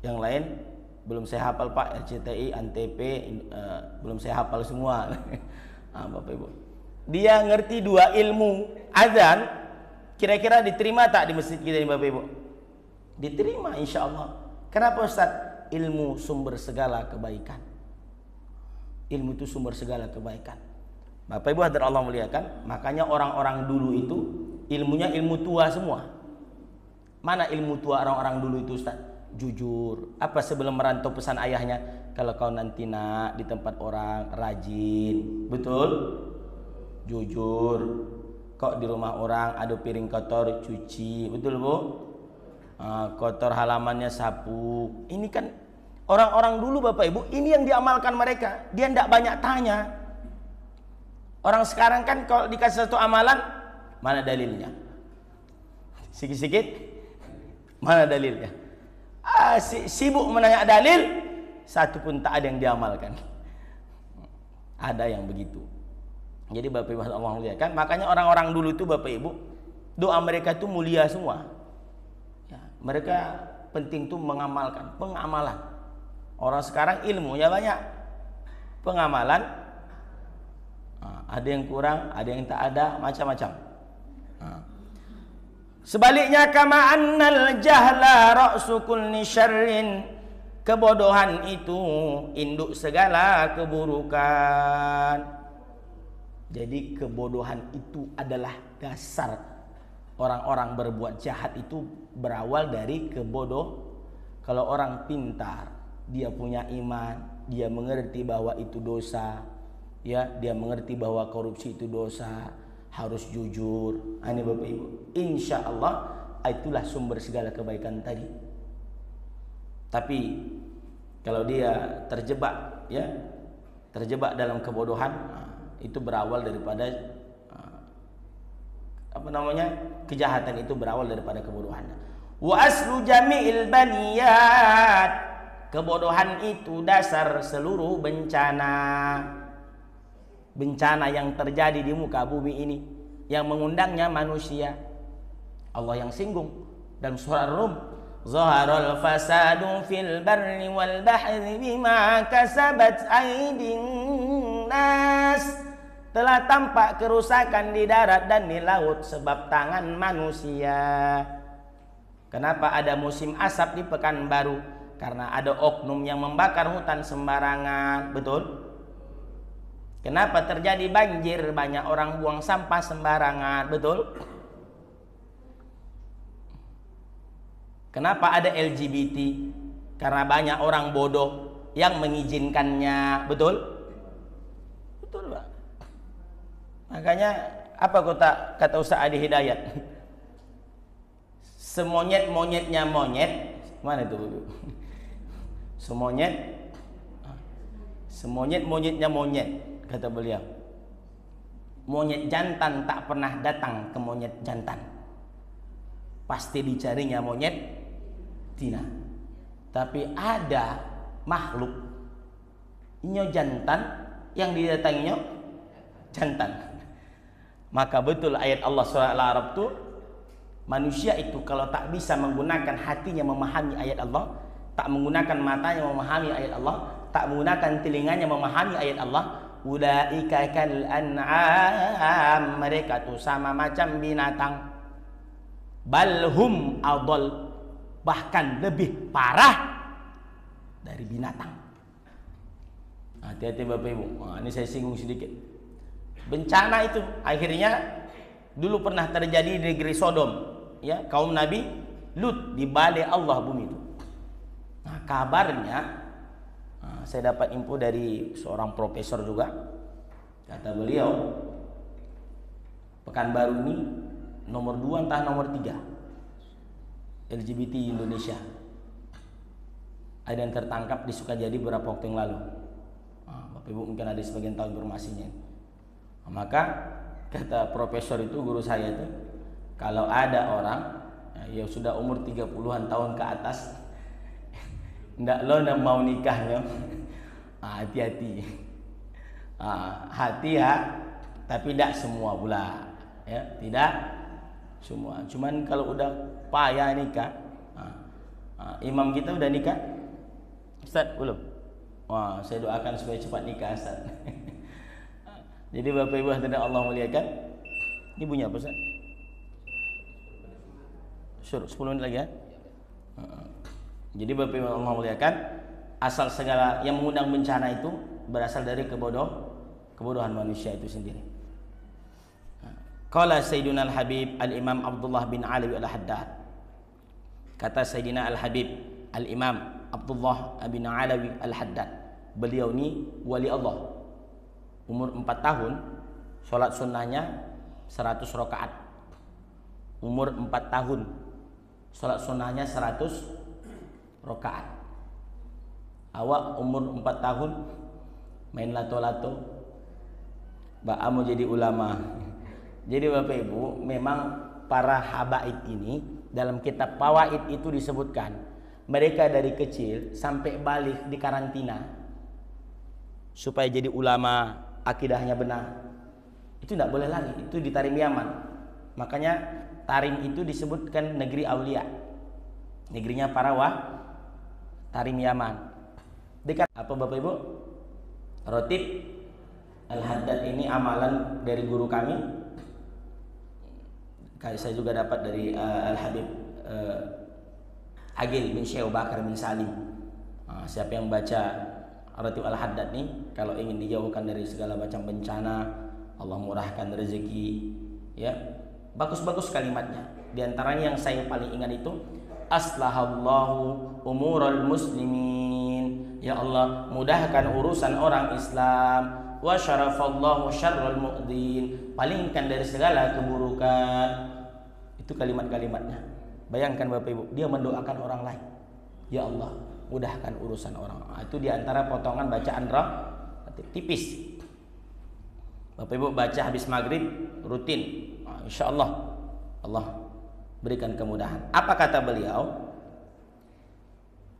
[SPEAKER 1] Yang lain belum saya hafal Pak, RCTI, Antv, belum saya hafal semua. Nah, Bapak Ibu. Dia ngerti dua ilmu azan, kira-kira diterima tak di masjid kita ini Bapak Ibu? Diterima insya Allah. Kenapa Ustaz? Ilmu sumber segala kebaikan. Ilmu itu sumber segala kebaikan. Bapak Ibu hadirin Allah muliakan, makanya orang-orang dulu itu ilmunya ilmu tua semua. Mana ilmu tua orang-orang dulu itu Ustaz? Jujur. Apa sebelum merantau pesan ayahnya? Kalau kau nanti nak di tempat orang rajin, betul? Jujur. Kok di rumah orang ada piring kotor cuci, betul Bu? Kotor halamannya sapu. Ini kan orang-orang dulu Bapak Ibu, ini yang diamalkan mereka. Dia tidak banyak tanya. Orang sekarang kan kalau dikasih satu amalan, mana dalilnya? Sikit-sikit, mana dalilnya? Sibuk menanya dalil, satu pun tak ada yang diamalkan. Ada yang begitu. Jadi Bapak Ibu Allah muliakan, makanya orang-orang dulu itu Bapak Ibu, doa mereka itu mulia semua. Ya, mereka penting tuh mengamalkan, pengamalan. Orang sekarang ilmunya banyak, pengamalan ada yang kurang, ada yang tak ada, macam-macam. Sebaliknya kama annal jahla ra'su kulli syarrin, kebodohan itu induk segala keburukan. Jadi kebodohan itu adalah dasar orang-orang berbuat jahat itu berawal dari Kalau orang pintar, dia punya iman, dia mengerti bahwa itu dosa, ya, dia mengerti bahwa korupsi itu dosa, harus jujur. Ini Bapak Ibu, insya Allah itulah sumber segala kebaikan tadi. Tapi kalau dia terjebak, ya, terjebak dalam kebodohan, itu berawal daripada kejahatan itu berawal daripada kebodohan. Wa aslu jami'il baniyat, kebodohan itu dasar seluruh bencana yang terjadi di muka bumi ini, yang mengundangnya manusia. Allah yang singgung dalam surah Rum, zaharal fasadu fil barri wal bahri bima kasabat aydin nas, telah tampak kerusakan di darat dan di laut sebab tangan manusia. Kenapa ada musim asap di Pekanbaru? Karena ada oknum yang membakar hutan sembarangan, betul? Kenapa terjadi banjir? Banyak orang buang sampah sembarangan, betul? Kenapa ada LGBT? Karena banyak orang bodoh yang mengizinkannya, betul? Betul, Pak. Makanya apa kata Ustaz Adi Hidayat? Semonyet-monyetnya monyet, mana itu, Bu? Semonyet-monyetnya monyet, kata beliau. Monyet jantan tak pernah datang ke monyet jantan. Pasti dicarinya monyet tina. Tapi ada makhluk nyo jantan yang didatanginya jantan. Maka betul ayat Allah surah Al-A'raf itu, manusia itu kalau tak bisa menggunakan hatinya memahami ayat Allah, tak menggunakan matanya memahami ayat Allah, tak menggunakan telinganya memahami ayat Allah, ulaika kal an'am, mereka tuh sama macam binatang, balhum adall, bahkan lebih parah dari binatang. Hati-hati Bapak Ibu. Ini saya singgung sedikit. Bencana itu akhirnya dulu pernah terjadi di negeri Sodom, ya, kaum Nabi Lut dibalik Allah bumi itu. Nah, kabarnya saya dapat info dari seorang profesor juga. Kata beliau, Pekanbaru ini nomor 2 entah nomor 3 LGBT Indonesia. Ada yang tertangkap di Sukajadi beberapa waktu yang lalu. Bapak Ibu mungkin ada sebagian tahu informasinya. Maka kata profesor itu, guru saya itu, kalau ada orang Ya sudah umur 30-an tahun ke atas, ndak lo nak mau nikahnya. Hati-hati. Hati ya, tapi tidak semua pula. Ya, tidak semua. Cuman kalau udah payah nikah, imam kita udah nikah, Ustaz belum? Wah, saya doakan supaya cepat nikah, Ustaz. Jadi Bapak Ibu hadirin Allah muliakan, ini bunyi apa, Ustaz? Syur, 10 menit lagi ya. Jadi Bapak Ibu Allah muliakan, asal segala yang mengundang bencana itu berasal dari kebodohan manusia itu sendiri. Qala Sayyidina Al-Habib Al-Imam Abdullah bin Alawi Al-Haddad. Kata Sayyidina Al-Habib Al-Imam Abdullah bin Alawi Al-Haddad, beliau ini wali Allah. Umur 4 tahun, sholat sunnahnya 100 rakaat. Umur 4 tahun, sholat sunnahnya 100 rakaat. Awak umur 4 tahun main lato-lato, Mbak mau jadi ulama. Jadi Bapak Ibu, memang para habaib ini dalam kitab Fawaid itu disebutkan, mereka dari kecil sampai balik di karantina supaya jadi ulama, akidahnya benar. Itu tidak boleh lagi, itu di Tarim Yaman. Makanya Tarim itu disebutkan negeri aulia, negerinya para Tarim Yaman. Dekat apa Bapak Ibu? Rotib Al-Haddad ini amalan dari guru kami. Saya juga dapat dari Al-Habib Agil bin Syekh Bakar bin Salim. Siapa yang baca Rotib Al-Haddad nih, kalau ingin dijauhkan dari segala macam bencana, Allah murahkan rezeki, ya, bagus-bagus kalimatnya. Di antaranya yang saya paling ingat itu, aslahallahu umural muslimin, ya Allah mudahkan urusan orang Islam, wa syarafallahu syarral mu'din, palingkan dari segala keburukan. Itu kalimat-kalimatnya. Bayangkan Bapak Ibu, dia mendoakan orang lain, ya Allah mudahkan urusan orang. Itu diantara potongan bacaan tipis. Bapak Ibu baca habis maghrib rutin, insya Allah Allah berikan kemudahan. Apa kata beliau?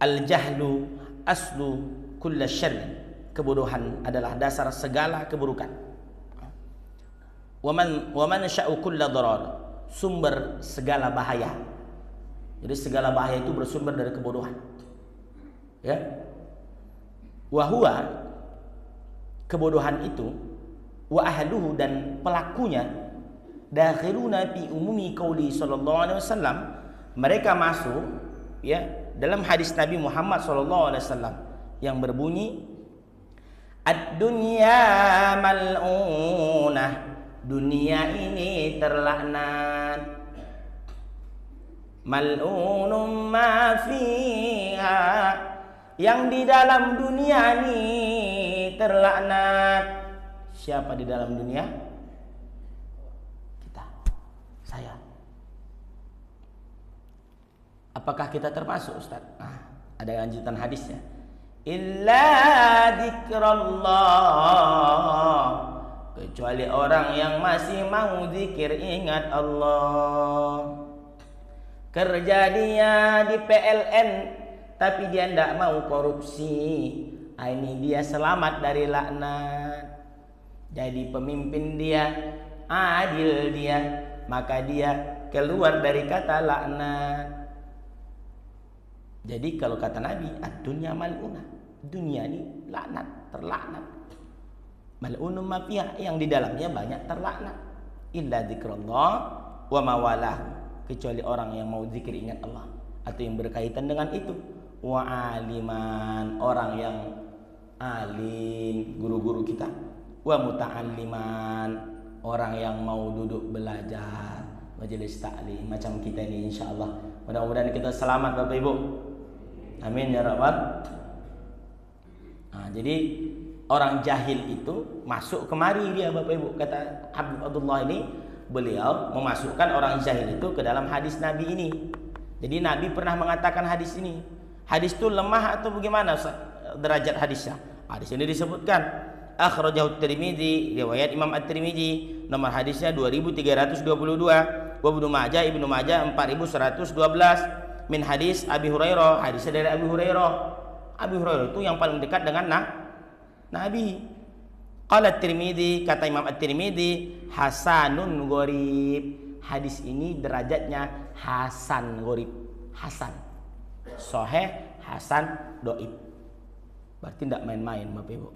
[SPEAKER 1] Al-jahlu aslu kulla syarr. Kebodohan adalah dasar segala keburukan. Wa man sya'u kulla darar. Sumber segala bahaya. Jadi segala bahaya itu bersumber dari kebodohan. Ya. Wa huwa, kebodohan itu, wa ahluhu, dan pelakunya, dakhiluna fi umumi qauli sallallahu alaihi wasallam, mereka masuk ya dalam hadis Nabi Muhammad sallallahu alaihi wasallam yang berbunyi, ad-dunya mal'unah, dunia ini terlaknat, mal'unum ma fiha, yang di dalam dunia ini terlaknat. Siapa di dalam dunia? Kita, saya. Apakah kita termasuk, Ustaz? Ada lanjutan hadisnya. Illa dzikrullah, kecuali orang yang masih mau zikir, ingat Allah. Kerja dia di PLN tapi dia tidak mau korupsi, ini dia selamat dari laknat. Jadi pemimpin dia, adil dia, maka dia keluar dari kata laknat. Jadi kalau kata Nabi, ad-dunya mal'unah, dunia ini laknat, terlaknat. Mal'unum ma fiha, yang di dalamnya banyak terlaknat. Illa dzikrullah wa mawalah, kecuali orang yang mau zikir ingat Allah atau yang berkaitan dengan itu. Wa aliman, orang yang alim, guru-guru kita. Wa muta'alliman, orang yang mau duduk belajar, majelis ta'lim macam kita ini, insyaallah. Mudah-mudahan kita selamat Bapak Ibu. Amin ya rabbal. Jadi orang jahil itu masuk kemari dia Bapak Ibu. Kata Habib Abdullah ini, beliau memasukkan orang jahil itu ke dalam hadis Nabi ini. Jadi Nabi pernah mengatakan hadis ini. Hadis itu lemah atau bagaimana derajat hadisnya? Hadis ini disebutkan akhrajahu Tirmidzi, riwayat Imam At-Tirmidzi, nomor hadisnya 2322, wa Ibnu Majah 4112 min hadis Abi Hurairah, hadisnya dari Abi Hurairah. Abi Hurairah itu yang paling dekat dengan Nabi. Qala Tirmidzi, kata Imam At-Tirmidzi, hasanun gharib. Hadis ini derajatnya hasan gharib. Hasan sahih, hasan dhaif. Berarti tidak main-main Bapak Ibu.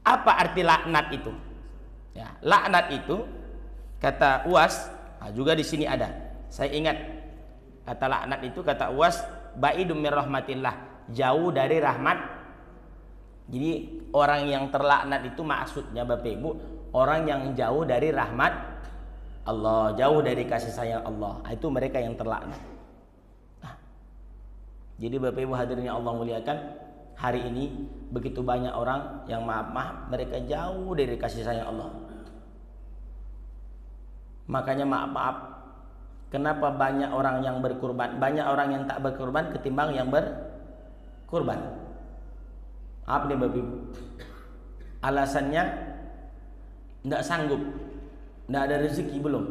[SPEAKER 1] Apa arti laknat itu? Ya, laknat itu kata Uwas, juga di sini ada. Saya ingat kata laknat itu, kata Uwas, baidum mir rahmatillah, jauh dari rahmat. Jadi orang yang terlaknat itu maksudnya Bapak Ibu, orang yang jauh dari rahmat Allah, jauh dari kasih sayang Allah. Itu mereka yang terlaknat. Nah, jadi Bapak Ibu hadirin yang Allah muliakan, hari ini begitu banyak orang yang maaf mereka jauh dari kasih sayang Allah. Makanya maaf, kenapa banyak orang yang berkurban, banyak orang yang tak berkurban ketimbang yang berkurban? Apa nih Bapak Ibu? Alasannya tidak sanggup, tidak ada rezeki, belum,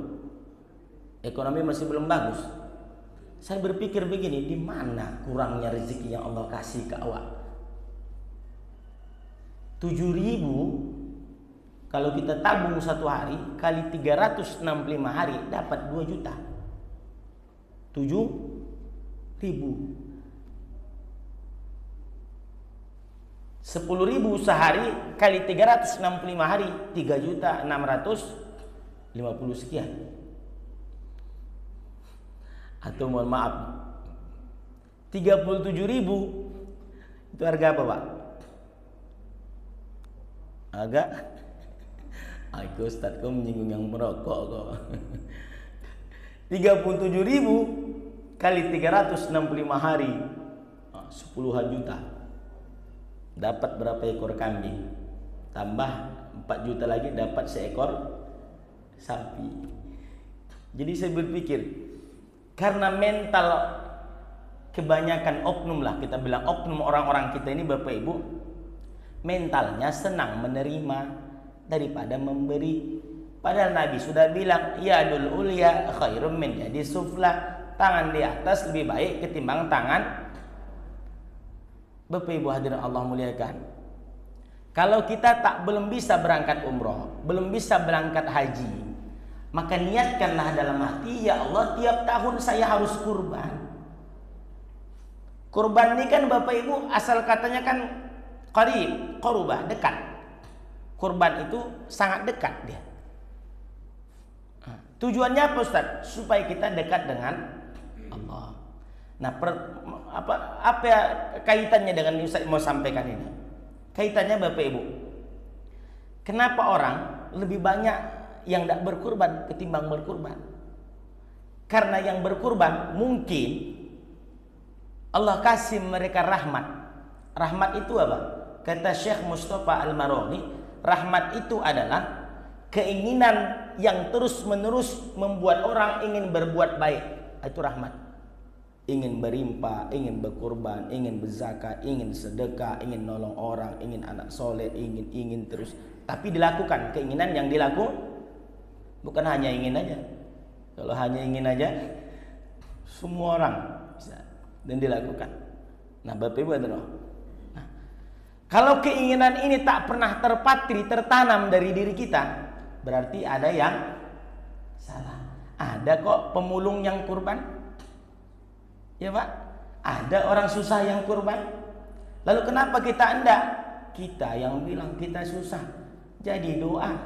[SPEAKER 1] ekonomi masih belum bagus. Saya berpikir begini, di mana kurangnya rezeki yang Allah kasih ke awak? 7.000 kalau kita tabung satu hari kali 365 hari dapat 2 juta. 7.000. 10.000 sehari kali 365 hari 3.650.000 sekian. Atau mohon maaf, 37.000 itu harga apa Pak? Agak aku Ustaz kau menyinggung yang merokok kok. 37.000 kali 365 hari 10 juta. Dapat berapa ekor kambing? Tambah 4 juta lagi dapat seekor sapi. Jadi saya berpikir, karena mental kebanyakan oknum lah, kita bilang oknum orang-orang kita ini Bapak Ibu, mentalnya senang menerima daripada memberi. Padahal Nabi sudah bilang, yadul ulya khairum min yadi sufla, tangan di atas lebih baik ketimbang tangan. Bapak Ibu hadirin Allah muliakan, kalau kita belum bisa berangkat umroh, belum bisa berangkat haji, maka niatkanlah dalam hati, ya Allah tiap tahun saya harus kurban. Kurban ini kan Bapak Ibu asal katanya kan qarib, qurba, dekat. Kurban itu sangat dekat dia. Tujuannya apa Ustaz? Supaya kita dekat dengan Allah. Nah, apa ya kaitannya dengan yang saya mau sampaikan ini? Kaitannya Bapak Ibu, kenapa orang lebih banyak yang tidak berkurban ketimbang berkurban? Karena yang berkurban mungkin Allah kasih mereka rahmat. Rahmat itu apa? Kata Syekh Mustafa Al-Maraghi, rahmat itu adalah keinginan yang terus-menerus membuat orang ingin berbuat baik. Itu rahmat. Ingin berimpah, ingin berkurban, ingin berzakat, ingin sedekah, ingin nolong orang, ingin anak soleh, ingin terus. Tapi dilakukan, keinginan yang dilakukan bukan hanya ingin aja. Kalau hanya ingin aja, semua orang bisa dan dilakukan. Nah, Bapak Ibu adalah. Nah, kalau keinginan ini tak pernah terpatri, tertanam dari diri kita, berarti ada yang salah. Ada kok pemulung yang kurban. Ya Pak, ada orang susah yang kurban. Lalu kenapa kita enggak? Kita yang bilang kita susah. Jadi doa,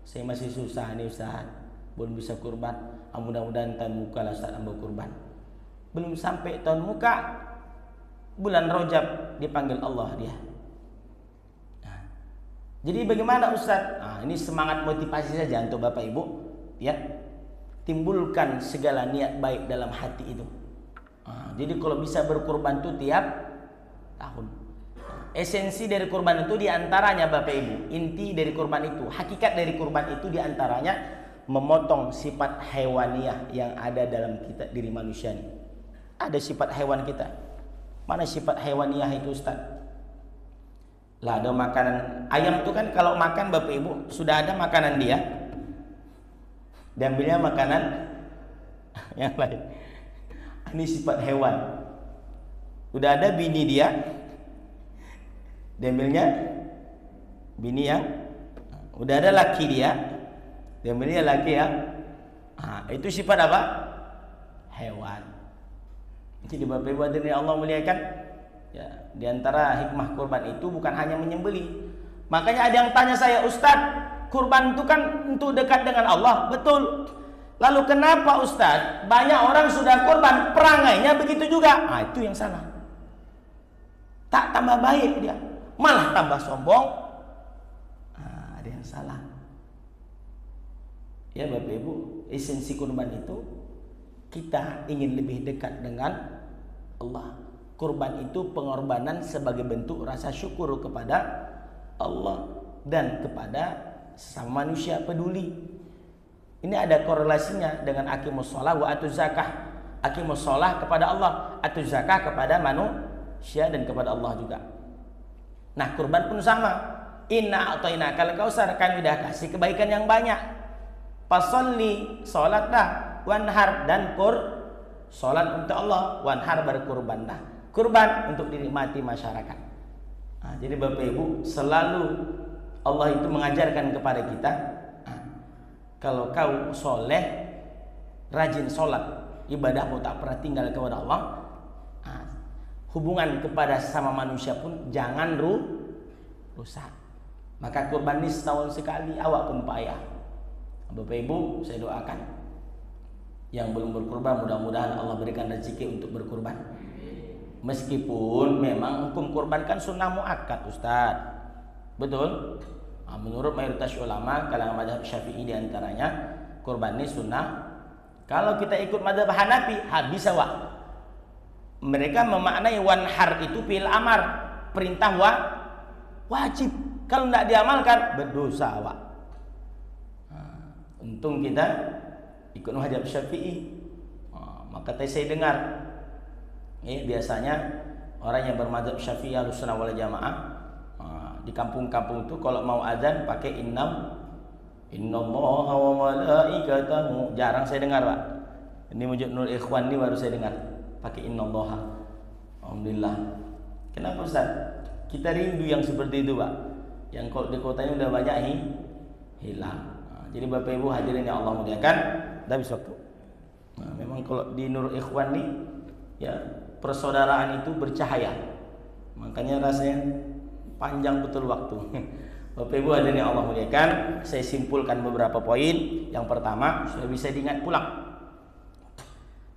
[SPEAKER 1] saya masih susah nih Ustaz, belum bisa kurban. Mudah-mudahan tahun muka lah Ustaz ambil kurban. Belum sampai tahun muka, bulan Rajab dipanggil Allah dia. Nah, jadi bagaimana Ustaz? Nah, ini semangat motivasi saja untuk Bapak Ibu, ya. Timbulkan segala niat baik dalam hati itu. Jadi kalau bisa berkurban itu tiap tahun. Esensi dari kurban itu diantaranya Bapak Ibu, inti dari kurban itu, hakikat dari kurban itu diantaranya memotong sifat hewaniah yang ada dalam kita, diri manusia ini. Ada sifat hewan kita. Mana sifat hewaniah itu Ustaz? Lah ada makanan ayam itu kan, kalau makan Bapak Ibu sudah ada makanan dia, diambilnya makanan yang lain. Ini sifat hewan. Udah ada bini dia, diambilnya bini yang, udah ada laki dia, diambilnya laki yang, itu sifat apa? Hewan. Jadi Bapak Ibu hadirin Allah muliakan, ya, diantara hikmah kurban itu bukan hanya menyembelih. Makanya ada yang tanya saya, Ustadz, kurban itu kan untuk dekat dengan Allah. Betul. Lalu kenapa Ustadz banyak orang sudah kurban perangainya begitu juga? Itu yang salah. Tak tambah baik dia, malah tambah sombong. Ada yang salah. Ya Bapak Ibu, esensi kurban itu kita ingin lebih dekat dengan Allah. Kurban itu pengorbanan sebagai bentuk rasa syukur kepada Allah dan kepada sesama manusia, peduli. Ini ada korelasinya dengan aqimus shalah wa atuz zakah. Aqimus shalah kepada Allah, atuz zakah kepada manusia dan kepada Allah juga. Nah, kurban pun sama. Inna a'tainakal kautsar, kami dah kasih kebaikan yang banyak. Fasolli, salatlah, wanhar, dan salat untuk Allah, wanhar, berkurbanlah. Kurban untuk dinikmati masyarakat. Jadi Bapak Ibu, selalu Allah itu mengajarkan kepada kita, kalau kau soleh, rajin sholat, ibadahmu tak pernah tinggal kepada Allah, hubungan kepada sesama manusia pun jangan rusak. Maka kurban ini setahun sekali, awak pun payah. Bapak Ibu, saya doakan yang belum berkurban, mudah-mudahan Allah berikan rezeki untuk berkurban. Meskipun memang hukum kurban kan sunnah muakkad, Ustaz. Betul? Menurut mayoritas ulama kalangan mazhab Syafi'i diantaranya, kurban ini sunnah. Kalau kita ikut mazhab Hanafi, habis awak. Mereka memaknai wanhar itu fi'il amar, perintah wajib. Kalau tidak diamalkan, berdosa awak. Untung kita ikut mazhab Syafi'i. Maka tadi saya dengar, biasanya orang yang bermadzhab Syafi'i Ahlussunnah wal Jamaah di kampung-kampung itu kalau mau azan pakai innallaha wa malaikatahu. Jarang saya dengar, Pak. Ini Wujud Nur Ikhwan ini baru saya dengar pakai innallaha. Alhamdulillah. Kenapa Ustaz? Kita rindu yang seperti itu, Pak. Yang kalau di kotanya udah banyak hilang. Jadi Bapak Ibu hadirin yang Allah muliakan, habis waktu. Memang kalau di Nur Ikhwan nih, ya, persaudaraan itu bercahaya. Makanya rasanya panjang betul waktu. Bapak Ibu hadirin yang Allah muliakan, saya simpulkan beberapa poin. Yang pertama, sudah bisa diingat pulang.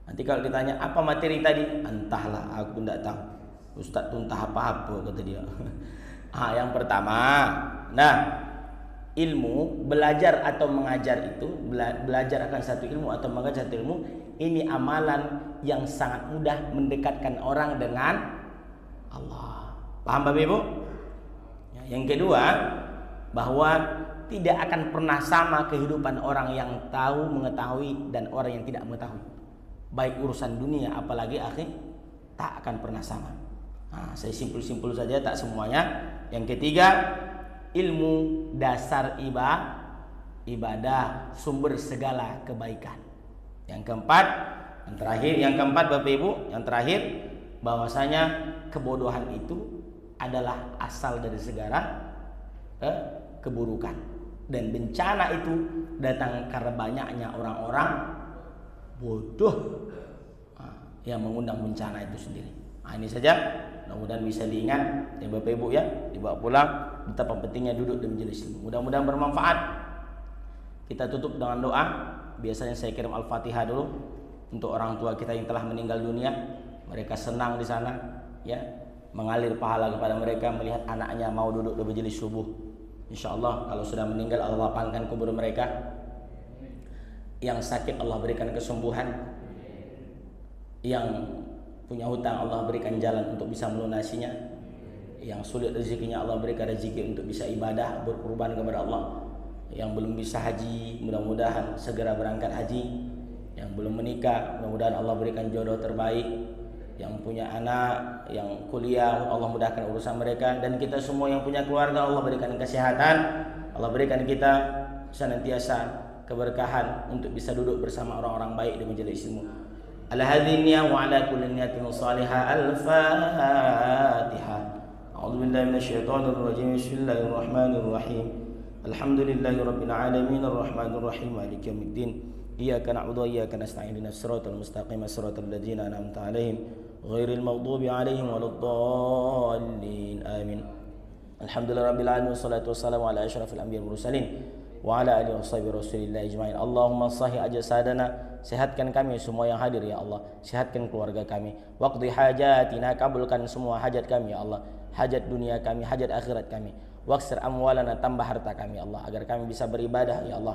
[SPEAKER 1] Nanti kalau ditanya apa materi tadi, entahlah, aku tidak tahu. Ustaz tuh entah apa-apa, kata dia. Yang pertama, ilmu, belajar atau mengajar itu, belajar akan satu ilmu atau mengajar satu ilmu, ini amalan yang sangat mudah mendekatkan orang dengan Allah. Paham Bapak Ibu? Yang kedua, bahwa tidak akan pernah sama kehidupan orang yang tahu mengetahui dan orang yang tidak mengetahui. Baik urusan dunia apalagi akhir, tak akan pernah sama. Saya simpul-simpul saja, tak semuanya. Yang ketiga, ilmu dasar ibadah, sumber segala kebaikan. Yang keempat, yang keempat Bapak Ibu, yang terakhir, bahwasanya kebodohan itu adalah asal dari segala keburukan, dan bencana itu datang karena banyaknya orang-orang bodoh yang mengundang bencana itu sendiri. Ini saja, mudah-mudahan bisa diingat ya Bapak Ibu, ya, dibawa pulang betapa pentingnya duduk di majelis ilmu. Mudah-mudahan bermanfaat. Kita tutup dengan doa. Biasanya saya kirim Al-Fatihah dulu untuk orang tua kita yang telah meninggal dunia. Mereka senang di sana, ya, mengalir pahala kepada mereka melihat anaknya mau duduk di majelis subuh. Insyaallah kalau sudah meninggal Allah lapangkan kubur mereka. Yang sakit Allah berikan kesembuhan. Yang punya hutang Allah berikan jalan untuk bisa melunasinya. Yang sulit rezekinya Allah berikan rezeki untuk bisa ibadah, berkurban kepada Allah. Yang belum bisa haji, mudah-mudahan segera berangkat haji. Yang belum menikah, mudah-mudahan Allah berikan jodoh terbaik. Yang punya anak, yang kuliah, Allah mudahkan urusan mereka. Dan kita semua yang punya keluarga, Allah berikan kesehatan. Allah berikan kita senantiasa keberkahan untuk bisa duduk bersama orang-orang baik di majelis ilmu. Ala hadhihi niyyah wa ala kulli niyatin salihah. Al-Fatihah. A'udzu billahi minasyaitonir rajim. Bismillahirrahmanirrahim. Alhamdulillahirabbil alamin arrahmanir rahim maliki yaumiddin. Iyyaka na'budu wa iyyaka nasta'in ihdinas siratal mustaqim siratal ladzina an'amta 'alaihim ghairil maghdubi 'alaihim waladdallin. Amin. Alhamdulillahirabbil alamin wassalatu wassalamu ala asyrafil anbiya'i wal mursalin wa ala alihi washabihi rasulillah ajmain. Allahumma sahhi ajsadana, sehatkan kami semua yang hadir ya Allah, sehatkan keluarga kami. Waqdi hajatina, kabulkan semua hajat kami ya Allah, hajat dunia kami, hajat akhirat kami. Waqsir amwalana, tambah harta kami ya Allah agar kami bisa beribadah ya Allah.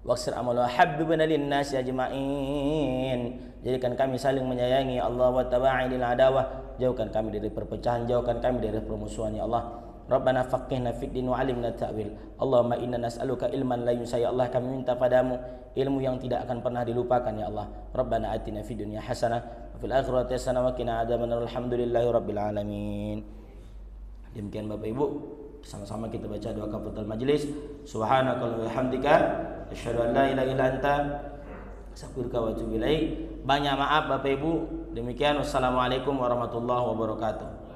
[SPEAKER 1] Waqsir amalana habbibna lin-nasi ajmain, jadikan kami saling menyayangi Allah. Wa taba'ilil adawah, jauhkan kami dari perpecahan, jauhkan kami dari permusuhan ya Allah. Rabbana faqihna fid din wa 'allimna ta'wil. Allahumma inna nas'aluka ilman la yunsa ya Allah, kami minta padamu ilmu yang tidak akan pernah dilupakan ya Allah. Rabbana atina fid dunya hasanah wa fil akhirati hasanah wa qina adzabannar. Alhamdulillahi rabbil alamin. Demikian Bapak Ibu, sama-sama kita baca doa kafatul majlis. Subhanakallahumma wa bihamdika asyhadu an la ilaha illa anta astaghfiruka wa atubu ilaik. Banyak maaf Bapak Ibu. Demikian, wassalamualaikum warahmatullahi wabarakatuh.